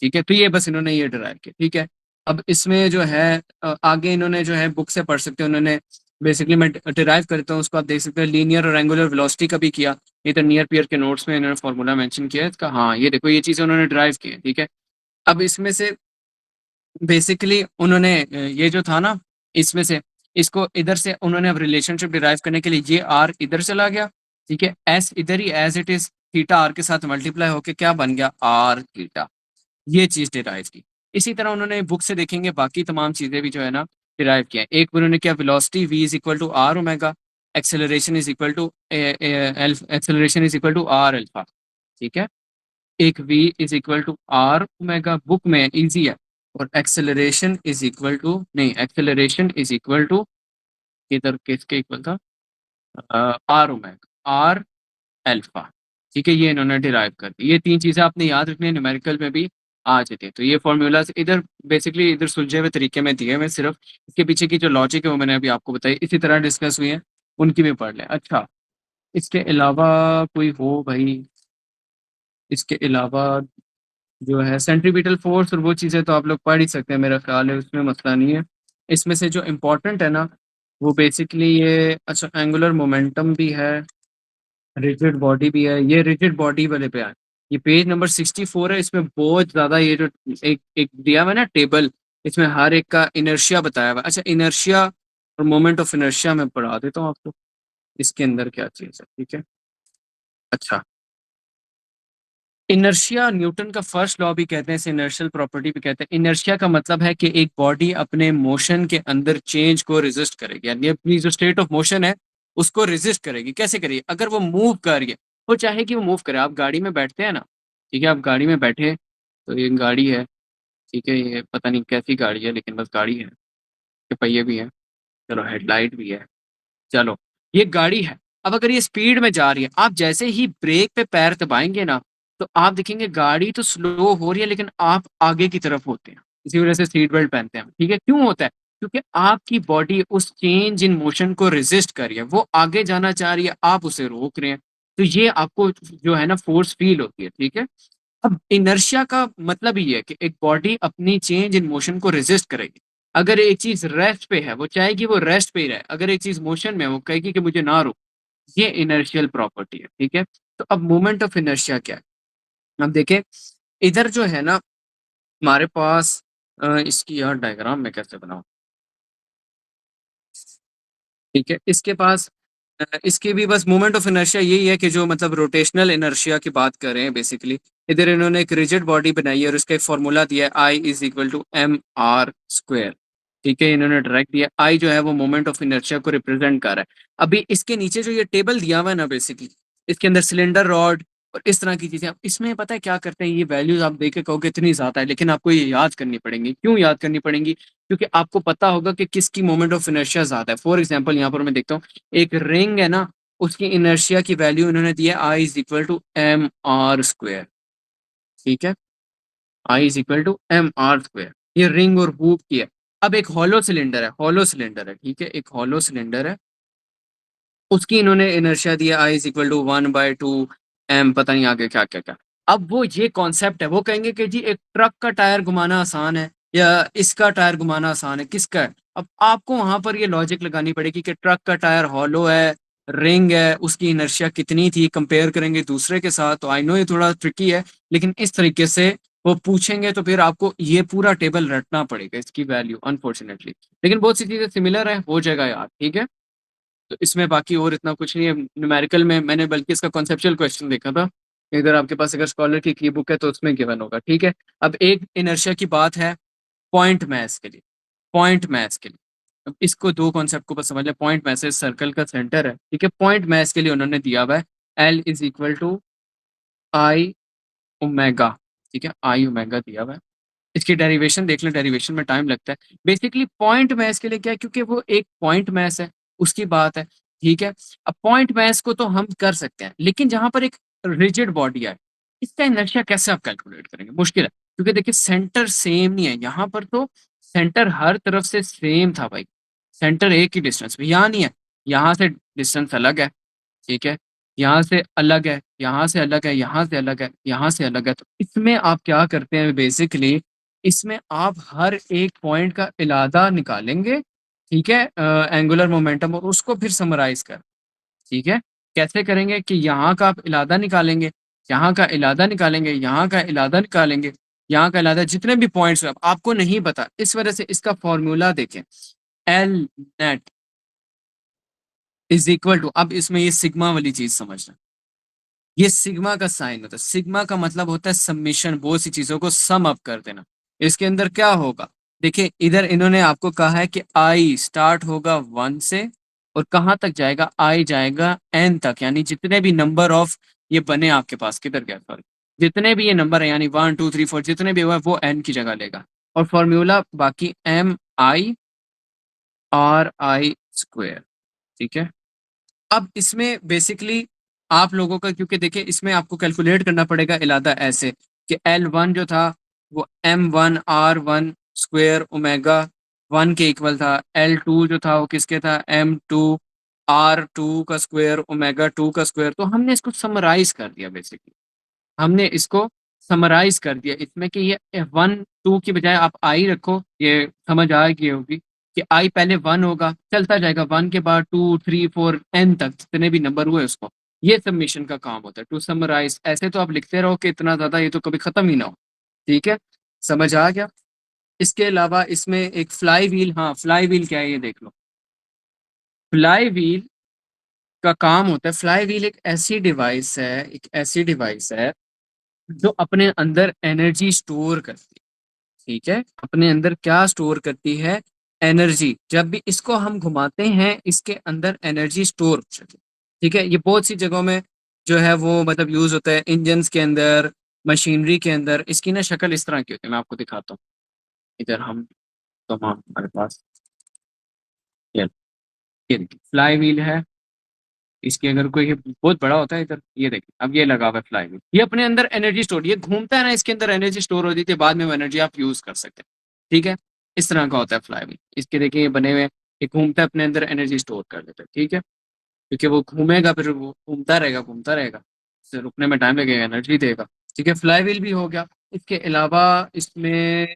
ठीक है। तो ये बस इन्होंने ये डराइव किया, ठीक है। अब इसमें जो है आगे इन्होंने जो है बुक से पढ़ सकते हैं, उन्होंने बेसिकली, मैं डिराइव करता हूँ उसको, आप देख सकते हैं, लीनियर और एंगुलर वेलोसिटी का भी किया। ये तो नियर पियर के नोट्स में इन्होंने फॉर्मूला मेंशन किया है इसका, हाँ ये देखो, ये चीज़ें उन्होंने ड्राइव की है, ठीक है। अब इसमें से बेसिकली उन्होंने ये जो था ना, इसमें से इसको इधर से उन्होंने अब रिलेशनशिप डिराइव करने के लिए, ये आर इधर चला गया, ठीक है, एस इधर ही as it is, theta R के साथ मल्टीप्लाई होके क्या बन गया, आर थीटा, ये चीज डिराइव की। इसी तरह उन्होंने बुक से देखेंगे बाकी तमाम चीजें भी जो है ना डिराइव किया है। एक उन्होंने क्या, velocity v is equal to R omega, acceleration is equal to R alpha, ठीक है। एक v is equal to R omega, book में इजी है। और एक्सेलरेशन इज इक्वल टू, नहीं, एक्सेलरेशन इज इक्वल टू, इधर किसके इक्वल था, आर ओमेगा, आर अल्फा। ठीक है, ये इन्होंने डिराइव कर दी। ये तीन चीजें आपने याद रखनी है, न्यूमेरिकल में भी आ जाती है। तो ये फॉर्मूलाज इधर बेसिकली इधर सुलझे हुए तरीके में दिए हुए, सिर्फ इसके पीछे की जो लॉजिक है वो मैंने अभी आपको बताई, इसी तरह डिस्कस हुई है, उनकी भी पढ़ लें। अच्छा, इसके अलावा कोई हो भाई, इसके अलावा जो है सेंट्रीपिटल फोर्स और वो चीज़ें तो आप लोग पढ़ ही सकते हैं, मेरा ख्याल है उसमें मसला नहीं है। इसमें से जो इम्पोर्टेंट है ना, वो बेसिकली ये, अच्छा, एंगुलर मोमेंटम भी है, रिजिड बॉडी भी है। ये रिजिड बॉडी वाले पे है, ये पेज नंबर 64 है। इसमें बहुत ज़्यादा ये जो एक एक दिया हुआ है ना टेबल, इसमें हर एक का इनर्शिया बताया हुआ है। अच्छा, इनर्शिया और मोमेंट ऑफ इनर्शिया मैं पढ़ा देता हूँ आपको, इसके अंदर क्या चीज़ है, ठीक है। अच्छा, इनर्शिया न्यूटन का फर्स्ट लॉ भी कहते हैं, इसे इनर्शियल प्रॉपर्टी भी कहते हैं। इनर्शिया का मतलब है कि एक बॉडी अपने मोशन के अंदर चेंज को रेजिस्ट करेगी, यानी अपनी जो स्टेट ऑफ मोशन है उसको रेजिस्ट करेगी। कैसे करेगी? अगर वो मूव कर रही है, वो चाहे कि वो मूव करे। आप गाड़ी में बैठते हैं ना, ठीक है, आप गाड़ी में बैठे, तो ये गाड़ी है, ठीक है, ये पता नहीं कैसी गाड़ी है, लेकिन बस गाड़ी है, के पहिए भी हैं, चलो हेडलाइट भी है, चलो ये गाड़ी है। अब अगर ये स्पीड में जा रही है, आप जैसे ही ब्रेक पे पैर दबाएंगे ना, तो आप देखेंगे गाड़ी तो स्लो हो रही है, लेकिन आप आगे की तरफ होते हैं। इसी वजह से सीट बेल्ट पहनते हैं, ठीक है। क्यों होता है? क्योंकि आपकी बॉडी उस चेंज इन मोशन को रेजिस्ट कर रही है, वो आगे जाना चाह रही है, आप उसे रोक रहे हैं। तो ये आपको जो है ना फोर्स फील होती है, ठीक है। अब इनर्शिया का मतलब ही है कि एक बॉडी अपनी चेंज इन मोशन को रेजिस्ट करेगी। अगर एक चीज रेस्ट पे है, वो चाहेगी वो रेस्ट पे ही रहे। अगर एक चीज मोशन में है, वो कहेगी कि मुझे ना रोक। ये इनर्शियल प्रॉपर्टी है, ठीक है। तो अब मोमेंट ऑफ इनर्शिया क्या है? अब देखें, इधर जो है ना हमारे पास, इसकी यार डायग्राम में कैसे बनाऊं, ठीक है। इसके पास इसके भी बस मोमेंट ऑफ इनर्शिया यही है कि जो मतलब रोटेशनल इनर्शिया की बात कर रहे हैं बेसिकली। इधर इन्होंने एक रिजिड बॉडी बनाई है और उसका एक फॉर्मूला दिया है, I is equal to M R square. ठीक है, इन्होंने डायरेक्ट दिया, आई जो है वो मोमेंट ऑफ इनर्शिया को रिप्रेजेंट कर रहा है। अभी इसके नीचे जो ये टेबल दिया हुआ है ना, बेसिकली इसके अंदर सिलेंडर रॉड और इस तरह की चीजें, अब इसमें पता है क्या करते हैं, ये वैल्यूज आप देख के कहोगे इतनी ज्यादा है, लेकिन आपको ये याद करनी पड़ेंगी। क्यों याद करनी पड़ेंगी? क्योंकि आपको पता होगा कि किसकी मोमेंट ऑफ इनर्शिया ज्यादा है। फॉर एग्जाम्पल यहाँ पर मैं देखता हूँ, एक रिंग है ना, उसकी इनर्शिया की वैल्यू इन्होंने दी है I is equal to M R square, ठीक है। I is equal to M R square, ये रिंग और हूप की है। अब एक हॉलो सिलेंडर है, हॉलो सिलेंडर है, ठीक है, एक हॉलो सिलेंडर है, उसकी इन्होंने इनर्शिया दिया आई इज इक्वल टू 1/2 एम, पता नहीं आगे क्या क्या क्या। अब वो ये कॉन्सेप्ट है, वो कहेंगे कि जी एक ट्रक का टायर घुमाना आसान है या इसका टायर घुमाना आसान है, किसका है? अब आपको वहां पर ये लॉजिक लगानी पड़ेगी कि ट्रक का टायर हॉलो है, रिंग है, उसकी इनर्शिया कितनी थी, कंपेयर करेंगे दूसरे के साथ। तो आई नो ये थोड़ा ट्रिकी है, लेकिन इस तरीके से वो पूछेंगे तो फिर आपको ये पूरा टेबल रटना पड़ेगा इसकी वैल्यू, अनफॉर्चुनेटली। लेकिन बहुत सी चीजें सिमिलर है, हो जाएगा यार, ठीक है। तो इसमें बाकी और इतना कुछ नहीं है न्यूमेरिकल में। मैंने बल्कि इसका कॉन्सेप्चुअल क्वेश्चन देखा था, इधर आपके पास अगर स्कॉलर की बुक है तो उसमें गिवन होगा, ठीक है। अब एक इनर्शिया की बात है पॉइंट मैथ के लिए, पॉइंट मैथ के लिए। अब इसको दो कॉन्सेप्ट को बस समझ लें। पॉइंट मैथ सर्कल का सेंटर है, ठीक है। पॉइंट मैथ के लिए उन्होंने दिया हुआ है L is equal to I omega, ठीक है, आई ओमेगा दिया हुआ है। इसकी डेरिवेशन देख लें, डेरिवेशन में टाइम लगता है। बेसिकली पॉइंट मैथ के लिए क्या है, क्योंकि वो एक पॉइंट मैथ है, उसकी बात है, ठीक है। अब पॉइंट मैथ को तो हम कर सकते हैं, लेकिन जहां पर एक रिजिड बॉडी है, इसका इनर्शिया कैसे आप कैलकुलेट करेंगे? मुश्किल है, क्योंकि देखिए सेंटर सेम नहीं है यहाँ पर। तो सेंटर हर तरफ से सेम था भाई, सेंटर एक ही डिस्टेंस पे, यहाँ नहीं है, यहाँ से डिस्टेंस अलग है, ठीक है, यहाँ से अलग है, यहाँ से अलग है, यहाँ से अलग है, यहाँ से अलग है। तो इसमें आप क्या करते हैं बेसिकली, इसमें आप हर एक पॉइंट का इलादा निकालेंगे, ठीक है, एंगुलर मोमेंटम, और उसको फिर समराइज कर, ठीक है। कैसे करेंगे कि यहाँ का आप इलादा निकालेंगे, यहाँ का इलादा निकालेंगे, यहाँ का इलादा निकालेंगे, यहाँ का इलादा, जितने भी पॉइंट्स आपको नहीं पता, इस वजह से इसका फॉर्मूला देखें, L net is equal to, अब इसमें ये सिग्मा वाली चीज समझना, ये सिग्मा का साइन होता है। सिग्मा का मतलब होता है सबमिशन, बहुत सी चीजों को सम अप कर देना। इसके अंदर क्या होगा, देखिए इधर इन्होंने आपको कहा है कि आई स्टार्ट होगा 1 से और कहाँ तक जाएगा, आई जाएगा एन तक, यानी जितने भी नंबर ऑफ ये बने आपके पास, किधर गया सॉरी, जितने भी ये नंबर है यानी 1 2 3 4 जितने भी हुआ वो n की जगह लेगा और फॉर्मूला बाकी MI/RI²। ठीक है। अब इसमें बेसिकली आप लोगों का क्योंकि देखिए इसमें आपको कैलकुलेट करना पड़ेगा इलादा ऐसे कि L1 जो था वो M1R1² ओमेगा 1 के इक्वल था। L2 जो था वो किसके था M2R2² ओमेगा 2 का स्क्वायर। तो हमने इसको समराइज कर दिया बेसिकली। हमने इसको समराइज कर दिया इसमें कि ये 1 2 की बजाय आप आई रखो। ये समझ आ गई होगी कि आई पहले 1 होगा चलता जाएगा 1 के बाद 2 3 4 n तक जितने भी नंबर हुए उसको। ये सबमिशन का काम होता है टू समराइज। ऐसे तो आप लिखते रहो कि इतना ज्यादा ये तो कभी खत्म ही ना हो। ठीक है। समझ आ गया। इसके अलावा इसमें एक फ्लाई व्हील। हाँ फ्लाई व्हील क्या है ये देख लो। फ्लाई व्हील का काम होता है फ्लाई व्हील एक ऐसी डिवाइस है जो अपने अंदर एनर्जी स्टोर करती है। ठीक है। अपने अंदर क्या स्टोर करती है एनर्जी। जब भी इसको हम घुमाते हैं इसके अंदर एनर्जी स्टोर हो जाती है। ठीक है। ये बहुत सी जगहों में जो है वो मतलब यूज होता है इंजन्स के अंदर मशीनरी के अंदर। इसकी ना शक्ल इस तरह की होती है मैं आपको दिखाता हूँ। इधर हम तो हमारे पास ये देखिए फ्लाई व्हील है। इसकी अगर कोई ये बहुत बड़ा होता है इधर ये देखिए अब ये लगा हुआ है फ्लाई व्हील। ये अपने अंदर एनर्जी स्टोर ये घूमता है ना इसके अंदर एनर्जी स्टोर होती है बाद में वो एनर्जी आप यूज कर सकते हैं। ठीक है। इस तरह का होता है फ्लाई व्हील। इसके देखिए ये बने हुए हैं, ये घूमता है अपने अंदर एनर्जी स्टोर कर लेता है। ठीक है। क्योंकि वो घूमेगा फिर वो घूमता रहेगा इससे रुकने में टाइम लगेगा एनर्जी देगा। ठीक है। फ्लाई व्हील भी हो गया। इसके अलावा इसमें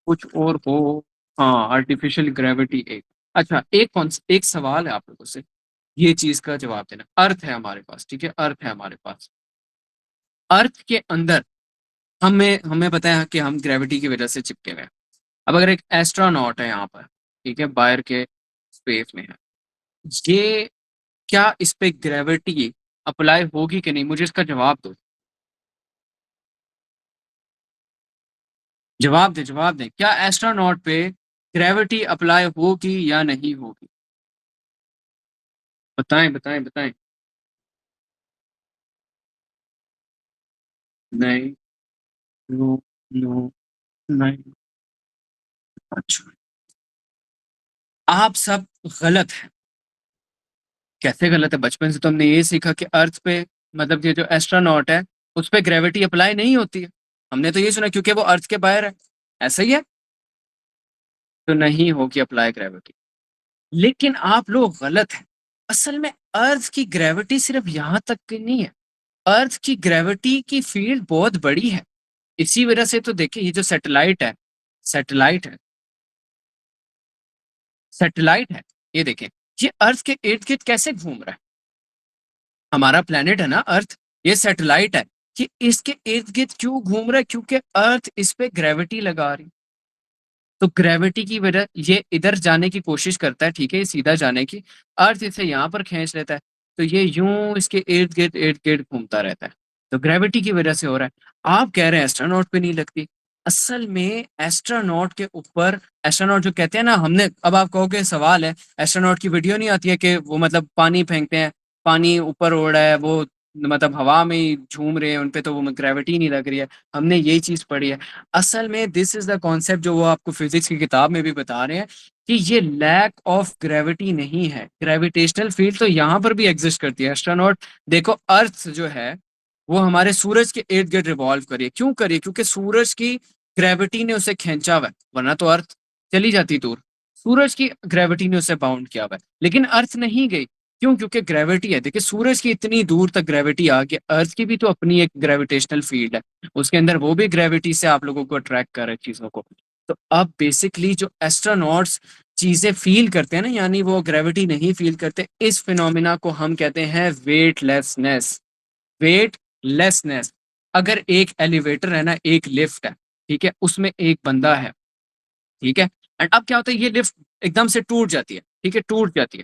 कुछ और हो। हाँ आर्टिफिशियल ग्रेविटी एक। अच्छा एक सवाल है आप लोगों से ये चीज का जवाब देना। अर्थ है हमारे पास। ठीक है। अर्थ है हमारे पास। अर्थ के अंदर हमें हमें पता है कि हम ग्रेविटी की वजह से चिपके हुए हैं। अब अगर एक एस्ट्रोनॉट है यहाँ पर ठीक है बाहर के स्पेस में है ये क्या इस पे ग्रेविटी अप्लाई होगी कि नहीं मुझे इसका जवाब दो। जवाब दें क्या एस्ट्रोनॉट पे ग्रेविटी अप्लाई होगी या नहीं होगी। बताएं बताएं बताएं। नहीं। नो। नो। नहीं। अच्छा आप सब गलत है। कैसे गलत है बचपन से तो हमने ये सीखा कि अर्थ पे मतलब ये जो एस्ट्रोनॉट है उस पे ग्रेविटी अप्लाई नहीं होती है। हमने तो ये सुना क्योंकि वो अर्थ के बाहर है। ऐसा ही है। तो नहीं होगी अप्लाई ग्रेविटी। लेकिन आप लोग गलत हैं। असल में अर्थ की ग्रेविटी सिर्फ यहाँ तक की नहीं है। अर्थ की ग्रेविटी की फील्ड बहुत बड़ी है। इसी वजह से तो देखिए ये जो सैटेलाइट है सैटेलाइट है ये देखें ये अर्थ के इर्द गिर्द कैसे घूम रहा है। हमारा प्लेनेट है ना अर्थ ये सैटेलाइट है कि इसके इर्द गिर्द क्यों घूम रहा है क्योंकि अर्थ इस पे ग्रेविटी लगा रही। तो ग्रेविटी की वजह ये इधर जाने की कोशिश करता है ठीक है ये सीधा जाने की। अर्थ इसे यहाँ पर खींच लेता है। तो ये यूं इसके इर्द गिर्द घूमता रहता है। तो ग्रेविटी की वजह से हो रहा है। आप कह रहे हैं एस्ट्रोनॉट पे नहीं लगती। असल में एस्ट्रोनॉट के ऊपर एस्ट्रोनॉट जो कहते हैं ना हमने अब आप कहोगे सवाल है एस्ट्रोनॉट की वीडियो नहीं आती है कि वो मतलब पानी फेंकते हैं पानी ऊपर उड़ रहा है वो मतलब हवा में ही झूम रहे हैं उन पे तो वो ग्रेविटी नहीं लग रही है। हमने यही चीज पढ़ी है। असल में दिस इज द कॉन्सेप्ट जो वो आपको फिजिक्स की किताब में भी बता रहे हैं कि ये लैक ऑफ ग्रेविटी नहीं है। ग्रेविटेशनल फील्ड तो यहाँ पर भी एग्जिस्ट करती है। एस्ट्रोनॉट देखो अर्थ जो है वो हमारे सूरज के इर्द गिर्द रिवॉल्व करिए क्यों करिए क्योंकि सूरज की ग्रेविटी ने उसे खींचा हुआ है वरना तो अर्थ चली जाती दूर। सूरज की ग्रेविटी ने उसे बाउंड किया हुआ है लेकिन अर्थ नहीं गई। क्यों क्योंकि ग्रेविटी है। देखिए सूरज की इतनी दूर तक ग्रेविटी आ गई अर्थ की भी तो अपनी एक ग्रेविटेशनल फील्ड है उसके अंदर वो भी ग्रेविटी से आप लोगों को अट्रैक्ट कर रहे हैं चीजों को। तो अब बेसिकली जो एस्ट्रोनॉट्स चीजें फील करते हैं ना यानी वो ग्रेविटी नहीं फील करते इस फिनोमिना को हम कहते हैं वेटलेसनेस। वेटलेसनेस। अगर एक एलिवेटर है ना एक लिफ्ट है ठीक है उसमें एक बंदा है ठीक है। एंड अब क्या होता है ये लिफ्ट एकदम से टूट जाती है ठीक है टूट जाती है।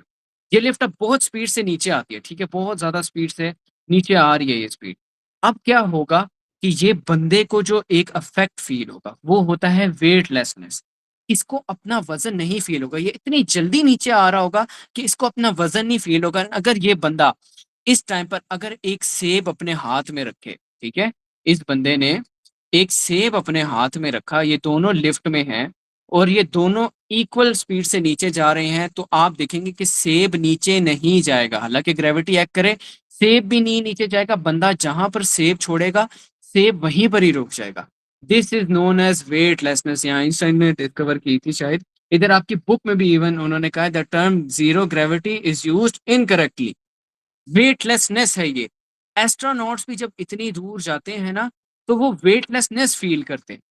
ये लिफ्ट अब बहुत स्पीड से नीचे आती है ठीक है बहुत ज्यादा स्पीड से नीचे आ रही है ये स्पीड। अब क्या होगा कि ये बंदे को जो एक अफेक्ट फील होगा वो होता है वेटलेसनेस। इसको अपना वजन नहीं फील होगा ये इतनी जल्दी नीचे आ रहा होगा कि इसको अपना वजन नहीं फील होगा। अगर ये बंदा इस टाइम पर अगर एक सेब अपने हाथ में रखे ठीक है इस बंदे ने एक सेब अपने हाथ में रखा, ये दोनों लिफ्ट में हैं और ये दोनों इक्वल स्पीड से नीचे जा रहे हैं, तो आप देखेंगे कि सेब नीचे नहीं जाएगा। हालाँकि ग्रेविटी एक्ट करे, सेब भी नहीं नीचे जाएगा, बंदा जहाँ पर सेब छोड़ेगा, सेब वहीं पर ही रुक जाएगा। This is known as weightlessness, यहाँ आइंस्टाइन ने डिस्कवर की थी शायद। इधर आपकी बुक में भी इवन उन्होंने कहा है the term zero gravity is used incorrectly. Weightlessness है ये। एस्ट्रोनॉट्स भी जब इतनी दूर जाते हैं ना, तो वो वेटलेसनेस फ़ील करते हैं,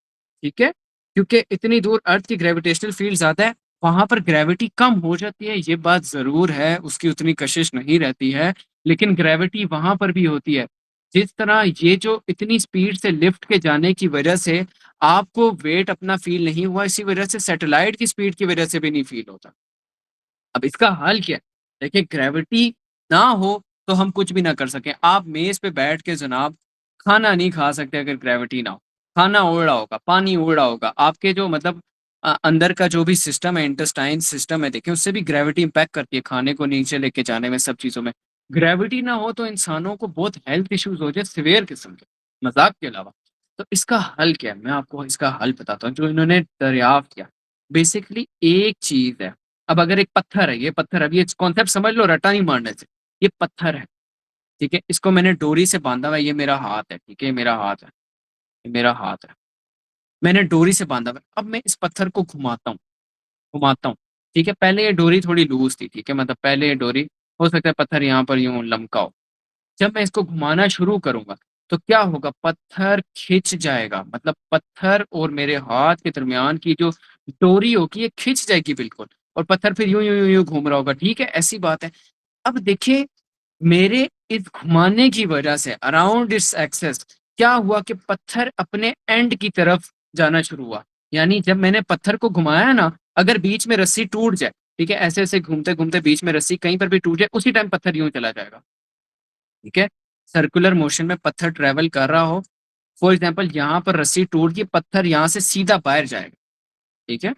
ठीक है? क्योंकि इतनी दूर अर्थ की ग्रेविटेशनल फ़ील्ड ज़्यादा है, वहाँ पर ग्रेविटी कम हो जाती है, ये बात ज़रूर है, उसकी उतनी कशिश नहीं रहती है, लेकिन ग्रेविटी वहाँ पर भी होती है। जिस तरह ये जो इतनी स्पीड से लिफ्ट के जाने की वजह से आपको वेट अपना फ़ील नहीं हुआ, इसी वजह से सैटेलाइट की स्पीड की वजह से भी नहीं फ़ील होता। अब इसका हल क्या है? देखिए ग्रेविटी ना हो तो हम कुछ भी ना कर सकें। आप मेज़ पे बैठ के जनाब खाना नहीं खा सकते अगर ग्रेविटी ना हो। खाना उड़ रहा होगा, पानी उड़ रहा होगा, आपके जो मतलब अंदर का जो भी सिस्टम है, इंटेस्टाइन सिस्टम है देखें उससे भी ग्रेविटी इम्पैक्ट करती है खाने को नीचे लेके जाने में, सब चीज़ों में। ग्रेविटी ना हो तो इंसानों को बहुत हेल्थ इश्यूज़ हो जाए सीवियर किस्म के, मज़ाक के अलावा। तो इसका हल क्या है? मैं आपको इसका हल बताता हूँ जो इन्होंने दरियाफ़्त किया। बेसिकली एक चीज़ है, अब अगर एक पत्थर है, ये पत्थर अब ये कॉन्सेप्ट समझ लो रट्टा नहीं मारने से। ये पत्थर है, ठीक है? इसको मैंने डोरी से बाँधा हुआ है, ये मेरा हाथ है, ठीक है? ये मेरा हाथ है, ये मेरा हाथ है। मैंने डोरी से बाँधा हुआ है, अब मैं इस पत्थर को घुमाता हूँ, ठीक है? पहले ये डोरी थोड़ी लूज़ थी, ठीक है? मतलब पहले ये डोरी हो सकता है पत्थर यहाँ पर यूँ लमका हो। जब मैं इसको घुमाना शुरू करूँगा, तो क्या होगा? पत्थर खिंच जाएगा, मतलब पत्थर और मेरे हाथ के दरमियान की जो डोरी होगी, ये खिंच जाएगी बिल्कुल और पत्थर फिर यूँ घूम रहा होगा, ठीक है? ऐसी बात है। अब देखिए, मेरे इस घुमाने की वजह से अराउंड इट्स एक्सिस क्या हुआ कि पत्थर अपने एंड की तरफ जाना शुरू हुआ। यानी जब मैंने पत्थर को घुमाया ना, अगर बीच में रस्सी टूट जाए, ठीक है? ऐसे-ऐसे घूमते-घूमते बीच में रस्सी कहीं पर भी टूट जाए, उसी टाइम पत्थर यूँ चला जाएगा, ठीक है? सर्कुलर मोशन में पत्थर ट्रैवल कर रहा हो, फॉर एग्ज़ाम्पल यहाँ पर रस्सी टूट गई, पत्थर यहाँ से सीधा बाहर जाएगा, ठीक है?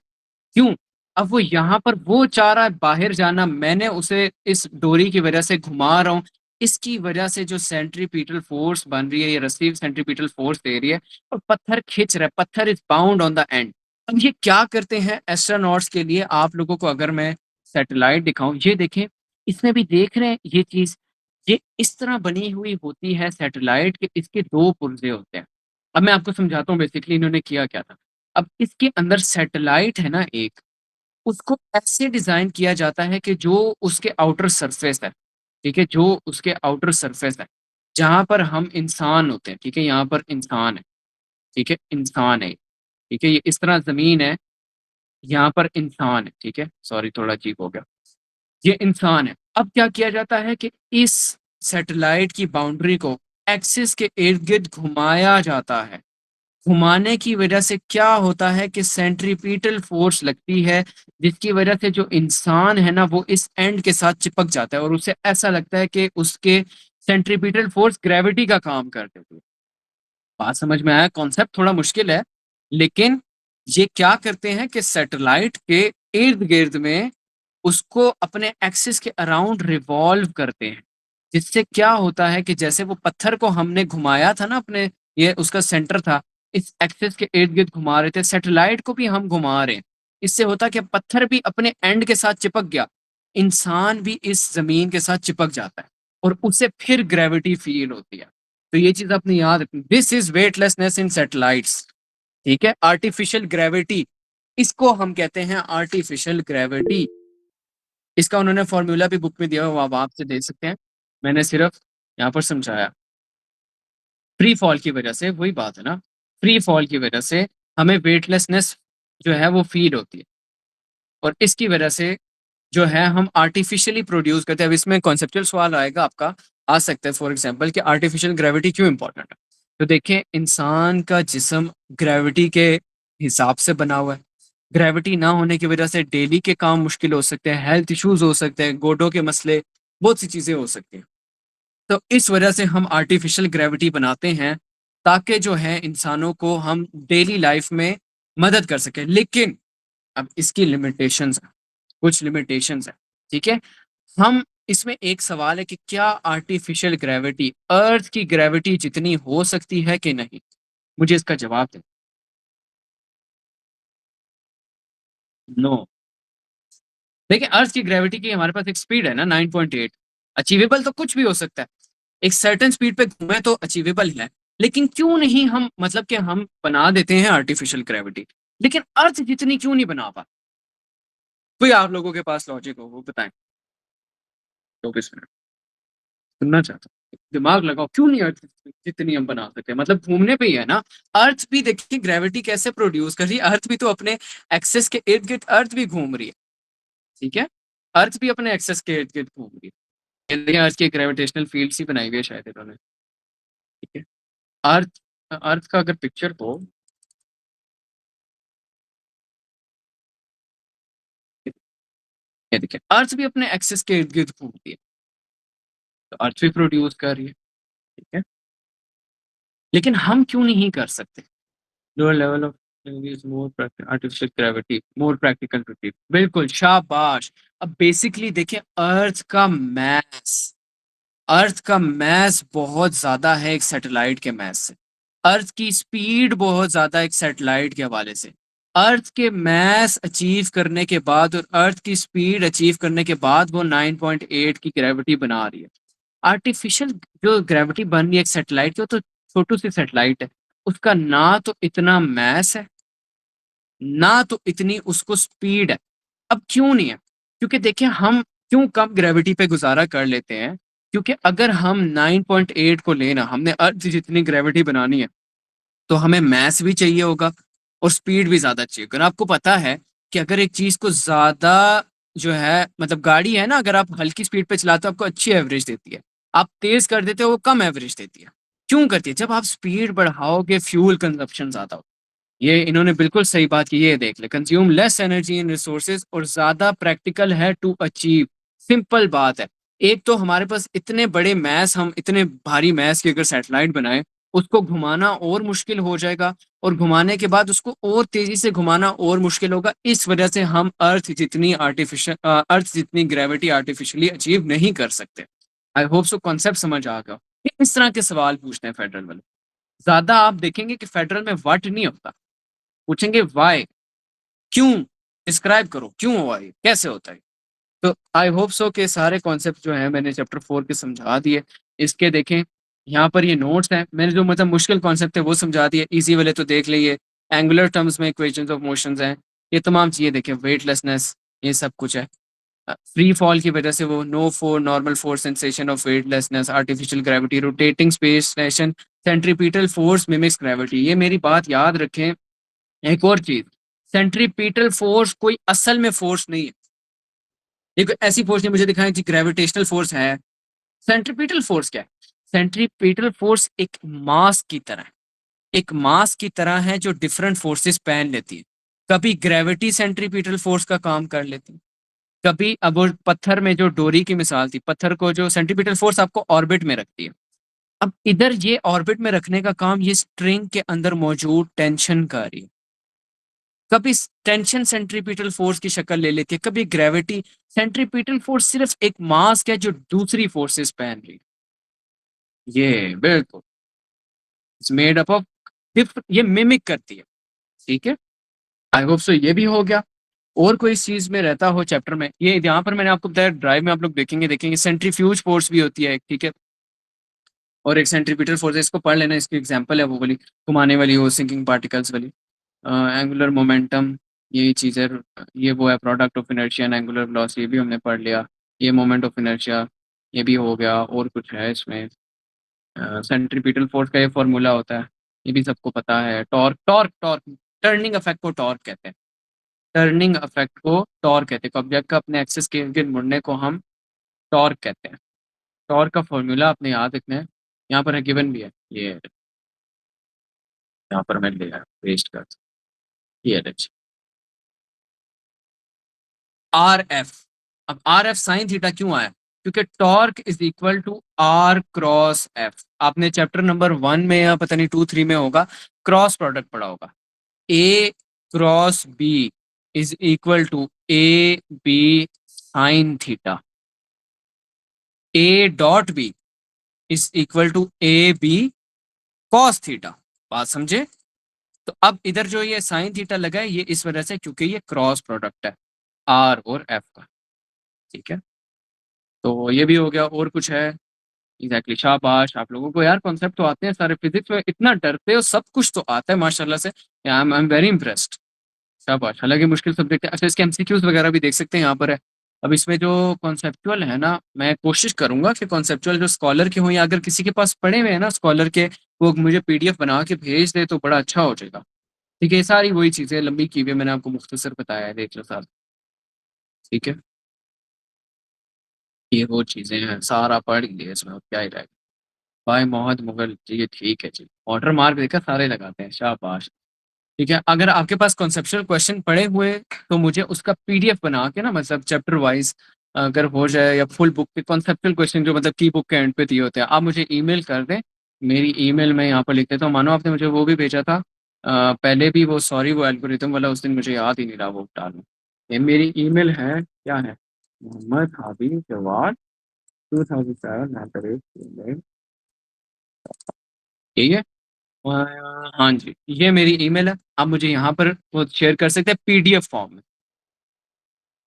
क्यों? अब वो यहाँ पर वो चाह रहा है बाहर जाना, मैंने उसे इस डोरी की वजह से घुमा रहा हूँ। इसकी वजह से जो सेंट्रीपिटल फ़ोर्स बन रही है, ये रस्सी सेंट्रीपिटल फ़ोर्स दे रही है और पत्थर खींच रहा है, पत्थर is bound on the end. अब ये क्या करते हैं एस्ट्रोनॉट्स के लिए आप लोगों को अगर मैं सैटेलाइट दिखाऊँ, ये देखें, इसमें भी देख रहे हैं ये चीज़, ये इस तरह बनी हुई होती है सैटेलाइट के इसके 2 पुर्ज़े होते हैं। अब मैं आपको समझाता हूँ बेसिकली इन्होंने किया क्या था। अब इसके अंदर सैटेलाइट है ना एक, उसको ऐसे डिज़ाइन किया जाता है कि जो उसके आउटर सरफेस है, ठीक है? जो उसके आउटर सरफेस है, जहाँ पर हम इंसान होते हैं, ठीक है? यहाँ पर इंसान है, ठीक है? इंसान है, ठीक है? ये इस तरह ज़मीन है, यहाँ पर इंसान है, ठीक है? सॉरी थोड़ा अजीब हो गया। ये इंसान है। अब क्या किया जाता है कि इस सैटेलाइट की बाउंड्री को एक्सिस के इर्द-गिर्द घुमाया जाता है। घुमाने की वजह से क्या होता है कि सेंट्रीपिटल फोर्स लगती है, जिसकी वजह से जो इंसान है ना, वो इस एंड के साथ चिपक जाता है और उसे ऐसा लगता है कि उसके सेंट्रीपिटल फोर्स ग्रेविटी का काम करते थे। बात समझ में आया? कॉन्सेप्ट थोड़ा मुश्किल है, लेकिन ये क्या करते हैं कि सैटेलाइट के इर्द-गिर्द में उसको अपने एक्सिस के अराउंड रिवॉल्व करते हैं। जिससे क्या होता है कि जैसे वो पत्थर को हमने घुमाया था ना अपने, ये उसका सेंटर था, इस एक्सिस के इर्द-गिर्द घुमा रहे थे, सैटेलाइट को भी हम घुमा रहे हैं। इससे होता क्या, पत्थर भी अपने एंड के साथ चिपक गया, इंसान भी इस ज़मीन के साथ चिपक जाता है और उसे फिर ग्रेविटी फ़ील होती है। तो ये चीज़ अपनी याद रखनी, this is weightlessness in satellites, ठीक है? आर्टिफिशियल ग्रेविटी, इसको हम कहते हैं आर्टिफिशियल ग्रेविटी। इसका उन्होंने फ़ॉर्मूला भी बुक में दिया हुआ, आप से देख सकते हैं। मैंने सिर्फ़ यहाँ पर समझाया। फ्री फॉल की वजह से वही बात है ना, फ्री फॉल की वजह से हमें वेटलेसनेस जो है वो फ़ील होती है और इसकी वजह से जो है हम आर्टिफ़िशियली प्रोड्यूस करते हैं। अब इसमें कॉन्सेप्चुअल सवाल आएगा आपका, आ सकता है फॉर एग्ज़ाम्पल कि आर्टिफ़िशियल ग्रेविटी क्यों इम्पोर्टेंट है? तो देखिए इंसान का जिस्म ग्रेविटी के हिसाब से बना हुआ है। ग्रेविटी ना होने की वजह से डेली के काम मुश्किल हो सकते हैं, हेल्थ इश्यूज़ हो सकते हैं, गोडों के मसले, बहुत सी चीज़ें हो सकती हैं। तो इस वजह से हम आर्टिफ़िशियल ग्रेविटी बनाते हैं, ताकि जो है इंसानों को हम डेली लाइफ़ में मदद कर सकें। लेकिन अब इसकी लिमिटेशंस हैं, कुछ लिमिटेशंस हैं, ठीक है? हम इसमें एक सवाल है कि क्या आर्टिफिशियल ग्रेविटी अर्थ की ग्रेविटी जितनी हो सकती है कि नहीं? मुझे इसका जवाब दें। नो। देखिए अर्थ की ग्रेविटी की हमारे पास एक स्पीड है ना 9.8। अचीवेबल तो कुछ भी हो सकता है। एक सर्टेन स्पीड पे घूमे तो अचीवेबल है। लेकिन क्यों नहीं हम मतलब कि हम बना देते हैं आर्टिफिशियल ग्रेविटी, लेकिन अर्थ जितनी क्यों नहीं बना पाते? कोई आप लोगों के पास लॉजिक हो वो बताएं। 24 मिनट सुनना चाहता हूँ, दिमाग लगाओ, क्यों नहीं अर्थ जितनी हम बना सकते हैं? मतलब घूमने पे ही है ना। अर्थ भी देखिए ग्रेविटी कैसे प्रोड्यूस कर रही है, अर्थ भी तो अपने एक्सेस के इर्द गिर्द अर्थ भी घूम रही है। ठीक है, अर्थ भी अपने एक्सेस के इर्द गिर्द घूम रही है। ये देखिए अर्थ की ग्रेविटेशनल फील्ड ही बनाई हुई है शायद इन्होंने। ठीक है, अर्थ अर्थ का अगर पिक्चर हो, ये देखिए अर्थ भी अपने एक्सेस के इर्द गिर्द घूमती है, तो अर्थ भी प्रोड्यूस कर रही है। ठीक है, लेकिन हम क्यों नहीं कर सकते? Lower level of more artificial gravity more practical to, बिल्कुल शाबाश। अब बेसिकली देखिए अर्थ का मैस बहुत ज्यादा है एक सैटेलाइट के मैस से। अर्थ की स्पीड बहुत ज्यादा एक सैटेलाइट के हवाले से। अर्थ के मैस अचीव करने के बाद और अर्थ की स्पीड अचीव करने के बाद वो 9.8 की ग्रेविटी बना रही है। आर्टिफिशियल जो ग्रेविटी बन रही है एक सैटेलाइट की, वो तो छोटू सी सैटेलाइट है। उसका ना तो इतना मैस है, ना तो इतनी उसको स्पीड है। अब क्यों नहीं है? क्योंकि देखिए हम क्यों कम ग्रेविटी पे गुजारा कर लेते हैं, क्योंकि अगर हम 9.8 को लेना, हमने अर्थ जितनी ग्रेविटी बनानी है, तो हमें मैस भी चाहिए होगा और स्पीड भी ज्यादा चाहिए। अगर आपको पता है कि अगर एक चीज को ज्यादा जो है मतलब गाड़ी है ना, अगर आप हल्की स्पीड पे चलाते हो आपको अच्छी एवरेज देती है, आप तेज कर देते हो वो कम एवरेज देती है। क्यों करती है? जब आप स्पीड बढ़ाओगे फ्यूल कंजप्शन ज्यादा हो। ये इन्होंने बिल्कुल सही बात की, ये देख ले, consume less energy in resources और ज्यादा प्रैक्टिकल है टू अचीव। सिंपल बात है। एक तो हमारे पास इतने बड़े मैस, हम इतने भारी मैस की अगर सैटेलाइट बनाए, उसको घुमाना और मुश्किल हो जाएगा, और घुमाने के बाद उसको और तेजी से घुमाना और मुश्किल होगा। इस वजह से हम अर्थ जितनी ग्रेविटी आर्टिफिशियली अचीव नहीं कर सकते। आई होप सो कॉन्सेप्ट समझ आ गया। ये इस तरह के सवाल पूछते हैं फेडरल वाले। ज्यादा आप देखेंगे कि फेडरल में व्हाट नहीं होता, पूछेंगे व्हाई, क्यों, डिस्क्राइब करो क्यों हुआ ये, कैसे होता है। तो आई होप सो के सारे कॉन्सेप्ट जो हैं मैंने चैप्टर 4 के समझा दिए। इसके देखें यहाँ पर ये नोट्स हैं, मैंने जो मतलब मुश्किल कॉन्सेप्ट है वो समझा दिए, इजी वाले तो देख लिए। एंगुलर टर्म्स में इक्वेशंस ऑफ मोशंस हैं, ये तमाम चीजें देखें, वेटलेसनेस, ये सब कुछ है। फ्री फॉल की वजह से वो no for normal force sensation of weightlessness artificial gravity rotating space station centripetal force mimics gravity. ये मेरी बात याद रखें। एक और चीज, सेंट्रीपिटल फोर्स कोई असल में फोर्स नहीं है। ये कोई ऐसी फोर्स नहीं मुझे दिखाएं कि ग्रेविटेशनल फोर्स है। सेंट्रीपिटल फोर्स क्या है? सेंट्रीपिटल फोर्स एक मास की तरह है, एक मास की तरह है जो डिफरेंट फोर्सेस पहन लेती है। कभी ग्रेविटी सेंट्रीपिटल फोर्स का काम कर लेती है, कभी अब वो पत्थर में जो डोरी की मिसाल थी, पत्थर को जो सेंट्रीपिटल फोर्स आपको ऑर्बिट में रखती है, अब इधर ये ऑर्बिट में रखने का काम ये स्ट्रिंग के अंदर मौजूद टेंशन कर रही है। कभी टेंशन सेंट्रीपिटल फोर्स की शक्ल ले लेती है, कभी ग्रेविटी। सेंट्रीपिटल फोर्स सिर्फ एक मास है जो दूसरी फोर्सेस पहन रही है। ये बिल्कुल इट्स मेड अप ऑफ ये मिमिक करती है। ठीक है, आई होप सो ये भी हो गया। और कोई इस चीज में रहता हो चैप्टर में, ये यहाँ पर मैंने आपको बताया, ड्राइव में आप लोग देखेंगे देखेंगे सेंट्रीफ्यूज फोर्स भी होती है एक, ठीक है, और एक सेंट्रीपिटल फोर्स है, इसको पढ़ लेना, इसकी एग्जांपल है वो वाली घुमाने वाली, वो सिंकिंग पार्टिकल्स वाली। एंगुलर मोमेंटम, यही चीज़ है, ये वो है product of inertia and angular velocity, ये भी हमने पढ़ लिया। ये मोमेंट ऑफ इनर्शिया, ये भी हो गया। और कुछ है इसमें, सेंट्रीपिटल फोर्स का ये फॉर्मूला होता है, ये भी सबको पता है। Torque torque torque, turning effect को टॉर्क कहते हैं, टर्निंग इफेक्ट को टॉर्क कहते हैं, ऑब्जेक्ट का अपने एक्सिस के इर्द गिर्द मुड़ने को हम टॉर्क कहते हैं। टॉर्क का फॉर्मूला आपने याद रखना है, यहाँ पर है, गिवन भी है ये, यहाँ पर मैं लिया पेस्ट कर, ये है आर एफ। अब आर एफ साइन थीटा क्यों आया? क्योंकि torque is equal to R cross F. आपने चैप्टर नंबर 1 में या पता नहीं 2 3 में होगा, क्रॉस प्रोडक्ट पढ़ा होगा। A cross B is equal to A B sine theta. A dot B is equal to A B cos theta. बात समझे? तो अब इधर जो ये साइन थीटा लगा है ये इस वजह से क्योंकि ये क्रॉस प्रोडक्ट है आर और एफ का। ठीक है, तो ये भी हो गया। और कुछ है? एग्जैक्टली, शाबाश, आप लोगों को यार कॉन्सेप्ट तो आते हैं सारे, फिजिक्स में इतना डरते हो, सब कुछ तो आता है माशाल्लाह से। I am very impressed. शाबाश, हालांकि मुश्किल सब्जेक्ट है। अच्छा, इसके एमसीक्यूज वगैरह भी देख सकते हैं यहाँ पर है। अब इसमें जो कॉन्सेप्चुअल है ना, मैं कोशिश करूंगा कि कॉन्सेप्चुअल जो स्कॉलर के हों या अगर किसी के पास पढ़े हुए हैं ना स्कॉलर के, वो मुझे पीडीएफ बना के भेज दे तो बड़ा अच्छा हो जाएगा। ठीक है, ये सारी वही चीज़ें लंबी की हुई है, मैंने आपको मुख्तसर बताया है, देख लो साहब। ठीक है, ये वो चीज़ें हैं, सारा पढ़ लिए इसमें, और क्या ही रहेगा। भाई मोहम्मद मुगल जी, ये ठीक है जी, वाटर मार्क देकर सारे लगाते हैं, शाबाश। ठीक है, अगर आपके पास कॉन्सेप्चुअल क्वेश्चन पड़े हुए तो मुझे उसका पीडीएफ बना के ना, मतलब चैप्टर वाइज अगर हो जाए, या फुल बुक के कॉन्सेप्चुअल क्वेश्चन जो मतलब की बुक के एंड पे दिए होते हैं, आप मुझे ईमेल कर दें। मेरी ईमेल मैं यहाँ पर लिख देता हूँ। मानो आपने मुझे वो भी भेजा था पहले भी, वो सॉरी वो एल्गोरिथम वाला, उस दिन मुझे याद ही नहीं रहा वो डालूं। ये मेरी ईमेल है, क्या है, मोहम्मद हाबिब जवाद 2007। ठीक है, हाँ जी, ये मेरी ईमेल है। आप मुझे यहाँ पर वो शेयर कर सकते हैं पीडीएफ फॉर्म में।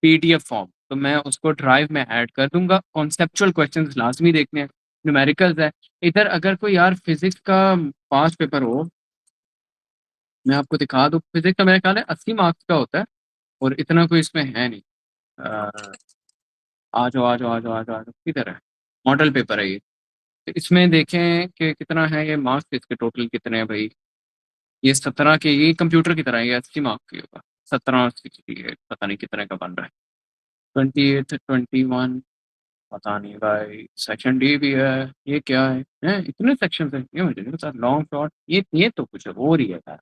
पीडीएफ फॉर्म तो मैं उसको ड्राइव में ऐड कर दूंगा। कॉन्सेप्चुअल क्वेश्चंस लाजमी देखने हैं, न्यूमेरिकल्स है। इधर अगर कोई यार फिजिक्स का पास पेपर हो, मैं आपको दिखा दूँ, फिजिक्स का मेरा ख्याल है 80 मार्क्स का होता है, और इतना कोई इसमें है नहीं। अ, आ जाओ आ जाओ आ जाओ आ जाओ आ जाओ, किधर है? मॉडल पेपर है ये। तो इसमें देखें कि कितना है ये मार्क्स, इसके टोटल कितने हैं भाई। ये 17 के, ये कंप्यूटर की तरह है, ये 80 मार्क्स की होगा। 17 60 है, पता नहीं कितने का बन रहा है। 28 21, पता नहीं भाई। सेक्शन डी भी है। ये क्या है इतने सेक्शन है, ये मुझे नहीं पता। लॉन्ग शॉर्ट, ये तो कुछ और ही है यार।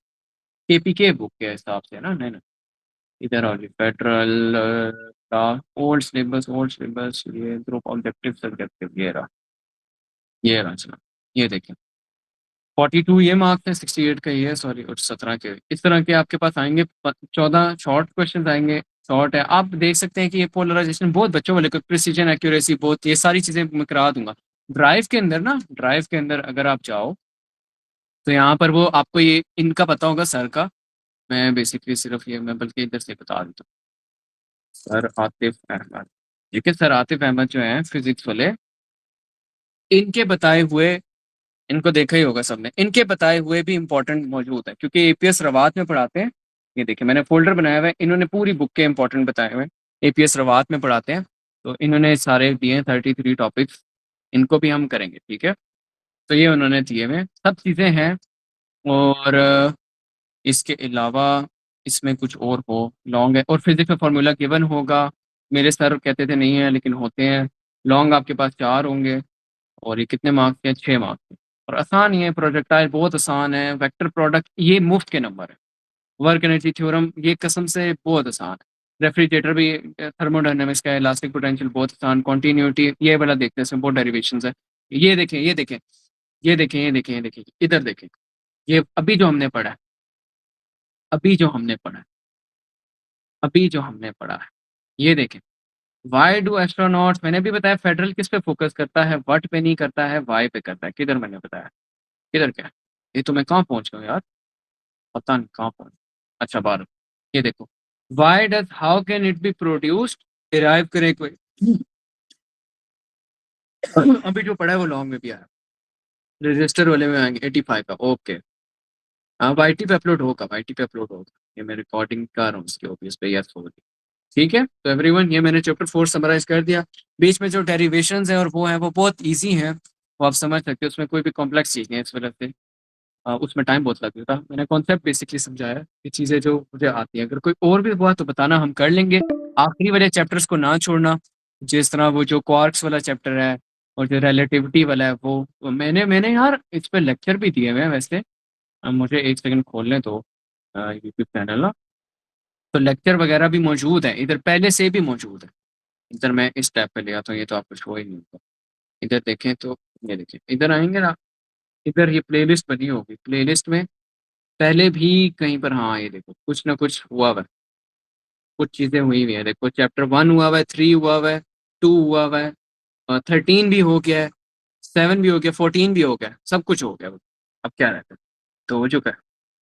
केपीके बुक के हिसाब से ना, नहीं ना। इधर वाली फेडरल ओल्ड सिलेबस, ये ग्रुप ऑब्जेक्टिव सब्जेक्टिव, ये रहा चला। ये देखिए, 42 ये मार्क्स है, 68 का ये, सॉरी, और 17 के इस तरह के आपके पास आएंगे। 14 शॉर्ट क्वेश्चन आएंगे। शॉर्ट है, आप देख सकते हैं कि ये पोलराइजेशन बहुत बच्चों वाले, प्रिसीजन एक्यूरेसी बहुत, ये सारी चीजें मैं करा दूंगा। ड्राइव के अंदर ना, ड्राइव के अंदर अगर आप जाओ तो यहाँ पर वो आपको ये इनका पता होगा सर का। मैं बेसिकली सिर्फ ये, मैं बल्कि इधर से बता देता हूँ। सर आतिफ अहमद, ठीक है, सर आतिफ अहमद जो है फिजिक्स वाले, इनके बताए हुए, इनको देखा ही होगा सबने, इनके बताए हुए भी इंपॉर्टेंट मौजूद है, क्योंकि एपीएस रवात में पढ़ाते हैं। ये देखिए, मैंने फोल्डर बनाया हुआ है, इन्होंने पूरी बुक के इंपॉर्टेंट बताए हुए हैं। एपीएस रवात में पढ़ाते हैं, तो इन्होंने सारे दिए हैं 33 टॉपिक्स। इनको भी हम करेंगे, ठीक है। तो ये उन्होंने दिए हुए हैं, सब चीज़ें हैं। और इसके अलावा इसमें कुछ और हो, लॉन्ग है, और फिजिक्स में फार्मूला गिवन होगा। मेरे सर कहते थे नहीं है, लेकिन होते हैं। लॉन्ग आपके पास 4 होंगे, और ये कितने मार्क्स के हैं? 6 मार्क्स के। और आसान ही है, प्रोजेक्टाइल बहुत आसान है, वेक्टर प्रोडक्ट ये मुफ्त के नंबर है। वर्क एनर्जी थ्योरम ये कसम से बहुत आसान है। रेफ्रिजरेटर भी, थर्मोडायनेमिक्स का, इलास्टिक पोटेंशियल बहुत आसान। कॉन्टिन्यूटी ये वाला देखते हैं, इसमें बहुत डेरिवेशंस है। ये देखें, ये देखें, ये देखें, ये देखें, ये देखें, इधर देखें। ये अभी जो हमने पढ़ा है, अभी जो हमने पढ़ा है, अभी जो हमने पढ़ा है, ये देखें। वाई डू एस्ट्रोनॉट्स, मैंने भी बताया फेडरल किस पे फोकस करता है, व्हाट पे नहीं करता है, वाई पे करता है। किधर मैंने बताया, किधर क्या? ये तो मैं कहाँ पहुंच गया यार, पता नहीं कहाँ पहुंच। अच्छा, 12। ये देखो, why does how can it be produced, derive करे कोई। अभी जो पढ़ा है वो लॉन्ग में भी आया, रजिस्टर वाले में आएंगे 85 का, ओके। हाँ, वाईटी पे अपलोड होगा, वाईटी पे अपलोड होगा। ये मैं रिकॉर्डिंग कर रहा हूँ उसके ऑफिस पे, यस होगी। ठीक है, तो एवरीवन, ये मैंने चैप्टर 4 समराइज कर दिया। बीच में जो डेरिवेशंस है और वो है, वो बहुत इजी हैं, वो आप समझ सकते हो, उसमें कोई भी कॉम्प्लेक्स चीज़ नहीं है इस वजह से। उसमें टाइम बहुत लगता था। मैंने कॉन्सेप्ट बेसिकली समझाया कि चीज़ें जो मुझे आती हैं, अगर कोई और भी हुआ तो बताना, हम कर लेंगे। आखिरी वाले चैप्टर्स को ना छोड़ना, जिस तरह वो जो क्वार्क्स वाला चैप्टर है, और जो रिलेटिविटी वाला है, वो मैंने यार इस पर लेक्चर भी दिए हुए हैं वैसे। मुझे एक सेकंड खोलने दो यूट्यूब चैनल ना। तो लेक्चर वगैरह भी मौजूद है इधर, पहले से भी मौजूद है। इधर मैं इस टैब पे ले आता हूँ, ये तो आपको शो ही नहीं होगा। इधर देखें तो, ये देखें, इधर आएंगे ना, इधर ये प्लेलिस्ट बनी होगी, प्लेलिस्ट में पहले भी कहीं पर, हाँ ये देखो, कुछ ना कुछ हुआ हुआ है, कुछ चीज़ें हुई हुई है। देखो, चैप्टर 1 हुआ हुआ है, 3 हुआ हुआ है, 2 हुआ हुआ है, 13 भी हो गया है, 7 भी हो गया, 14 भी हो गया, सब कुछ हो गया। अब क्या रहता है, तो हो चुका है।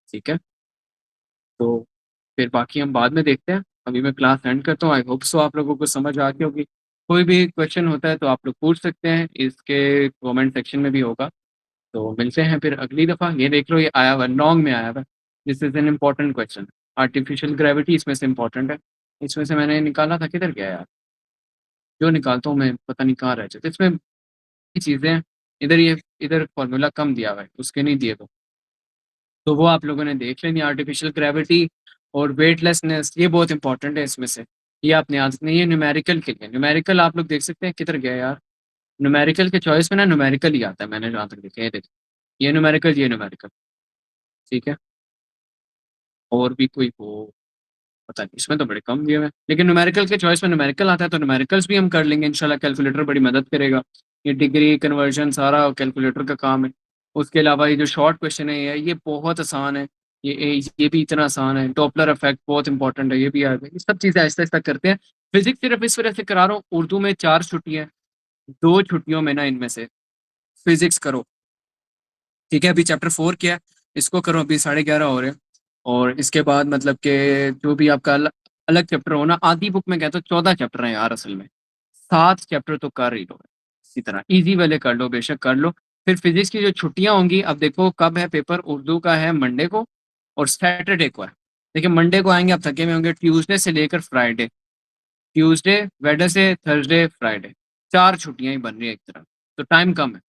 ठीक है, तो फिर बाकी हम बाद में देखते हैं। अभी मैं क्लास एंड करता हूँ। आई होप सो आप लोगों को समझ आ गई होगी। कोई भी क्वेश्चन होता है तो आप लोग पूछ सकते हैं, इसके कमेंट सेक्शन में भी होगा। तो मिलते हैं फिर अगली दफ़ा। ये देख लो, ये आया हुआ लॉन्ग में आया हुआ। This is an important question. Artificial gravity इसमें से इम्पॉर्टेंट है। इसमें से मैंने निकाला था, किधर गया यार, जो निकालता हूँ मैं पता नहीं कहाँ रह जाते इसमें ये चीज़ें हैं। इधर ये, इधर फॉर्मूला कम दिया हुआ है, उसके नहीं दिए तो वो आप लोगों ने देख लेनी। आर्टिफिशियल ग्रेविटी और वेटलेसनेस ये बहुत इंपॉर्टेंट है इसमें से। ये आपने याद रखना है। ये न्यूमेरिकल के लिए, न्यूमेरिकल आप लोग देख सकते हैं, किधर गया यार। न्यूमेरिकल के चॉइस में ना न्यूमेरिकल ही आता है, मैंने जहाँ तक देखा है। ये देखो, ये न्यूमेरिकल, ये न्यूमेरिकल। ठीक है, और भी कोई हो पता नहीं, इसमें तो बड़े कम दिए हुए हैं, लेकिन न्यूमेरिकल के चॉइस में न्यूमेरिकल आता है तो न्यूमेरिकल्स भी हम कर लेंगे इंशाल्लाह। कैलकुलेटर बड़ी मदद करेगा। ये डिग्री कन्वर्जन सारा कैलकुलेटर का काम है। उसके अलावा ये जो शॉर्ट क्वेश्चन है ये बहुत आसान है। ये भी इतना आसान है। डॉपलर इफेक्ट बहुत इंपॉर्टेंट है, ये भी आ गया। ये सब चीज़ें आहिस्ता आहिस्ता करते हैं। फिजिक्स सिर्फ इस वजह से करा रहा हूँ, उर्दू में 4 छुट्टियां हैं, 2 छुट्टियों में ना इनमें से फिजिक्स करो। ठीक है, अभी चैप्टर 4 किया है, इसको करो। अभी 11:30 हो रहे हैं। और इसके बाद मतलब कि जो भी आपका अलग चैप्टर हो ना, आधी बुक में कहते हो 14 चैप्टर हैं यार असल में। 7 चैप्टर तो कर ही लो। इसी तरह इजी वाले कर लो, बेशक कर लो। फिर फिजिक्स की जो छुट्टियां होंगी, अब देखो कब है पेपर। उर्दू का है मंडे को और सैटरडे को है। देखिए मंडे को आएंगे, आप थके हुए होंगे। ट्यूसडे से लेकर Friday, Tuesday Wednesday Thursday Friday, 4 छुट्टियां ही बन रही है एक तरह। तो टाइम कम है,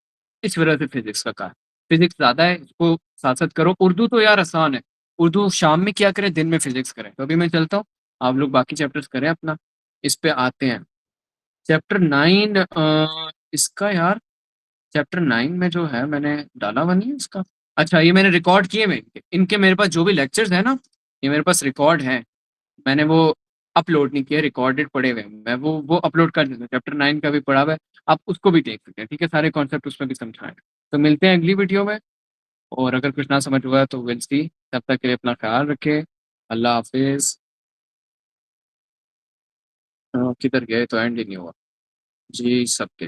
इस वजह से फिजिक्स का कहा। फिजिक्स ज्यादा है, इसको साथ साथ करो। उर्दू तो यार आसान है, उर्दू शाम में क्या करें, दिन में फिजिक्स करें। तो अभी मैं चलता हूँ, आप लोग बाकी चैप्टर्स करें अपना। इस पे आते हैं चैप्टर 9। इसका यार चैप्टर 9 में जो है मैंने डाला हुआ नहीं है इसका। अच्छा, ये मैंने रिकॉर्ड किए हुए इनके मेरे पास जो भी लेक्चर्स है ना, ये मेरे पास रिकॉर्ड है। मैंने वो अपलोड नहीं किया, रिकॉर्डेड पड़े हुए हैं। मैं वो अपलोड कर देता हूँ। चैप्टर 9 का भी पड़ा हुआ है, आप उसको भी देख सकते हैं। ठीक है, सारे कॉन्सेप्ट उसमें भी समझाए। तो मिलते हैं अगली वीडियो में। और अगर कुछ ना समझ हुआ है तो विल सी। तब तक के लिए अपना ख्याल रखें। अल्लाह हाफिज। किधर गए, तो एंड ही नहीं हुआ जी सबके।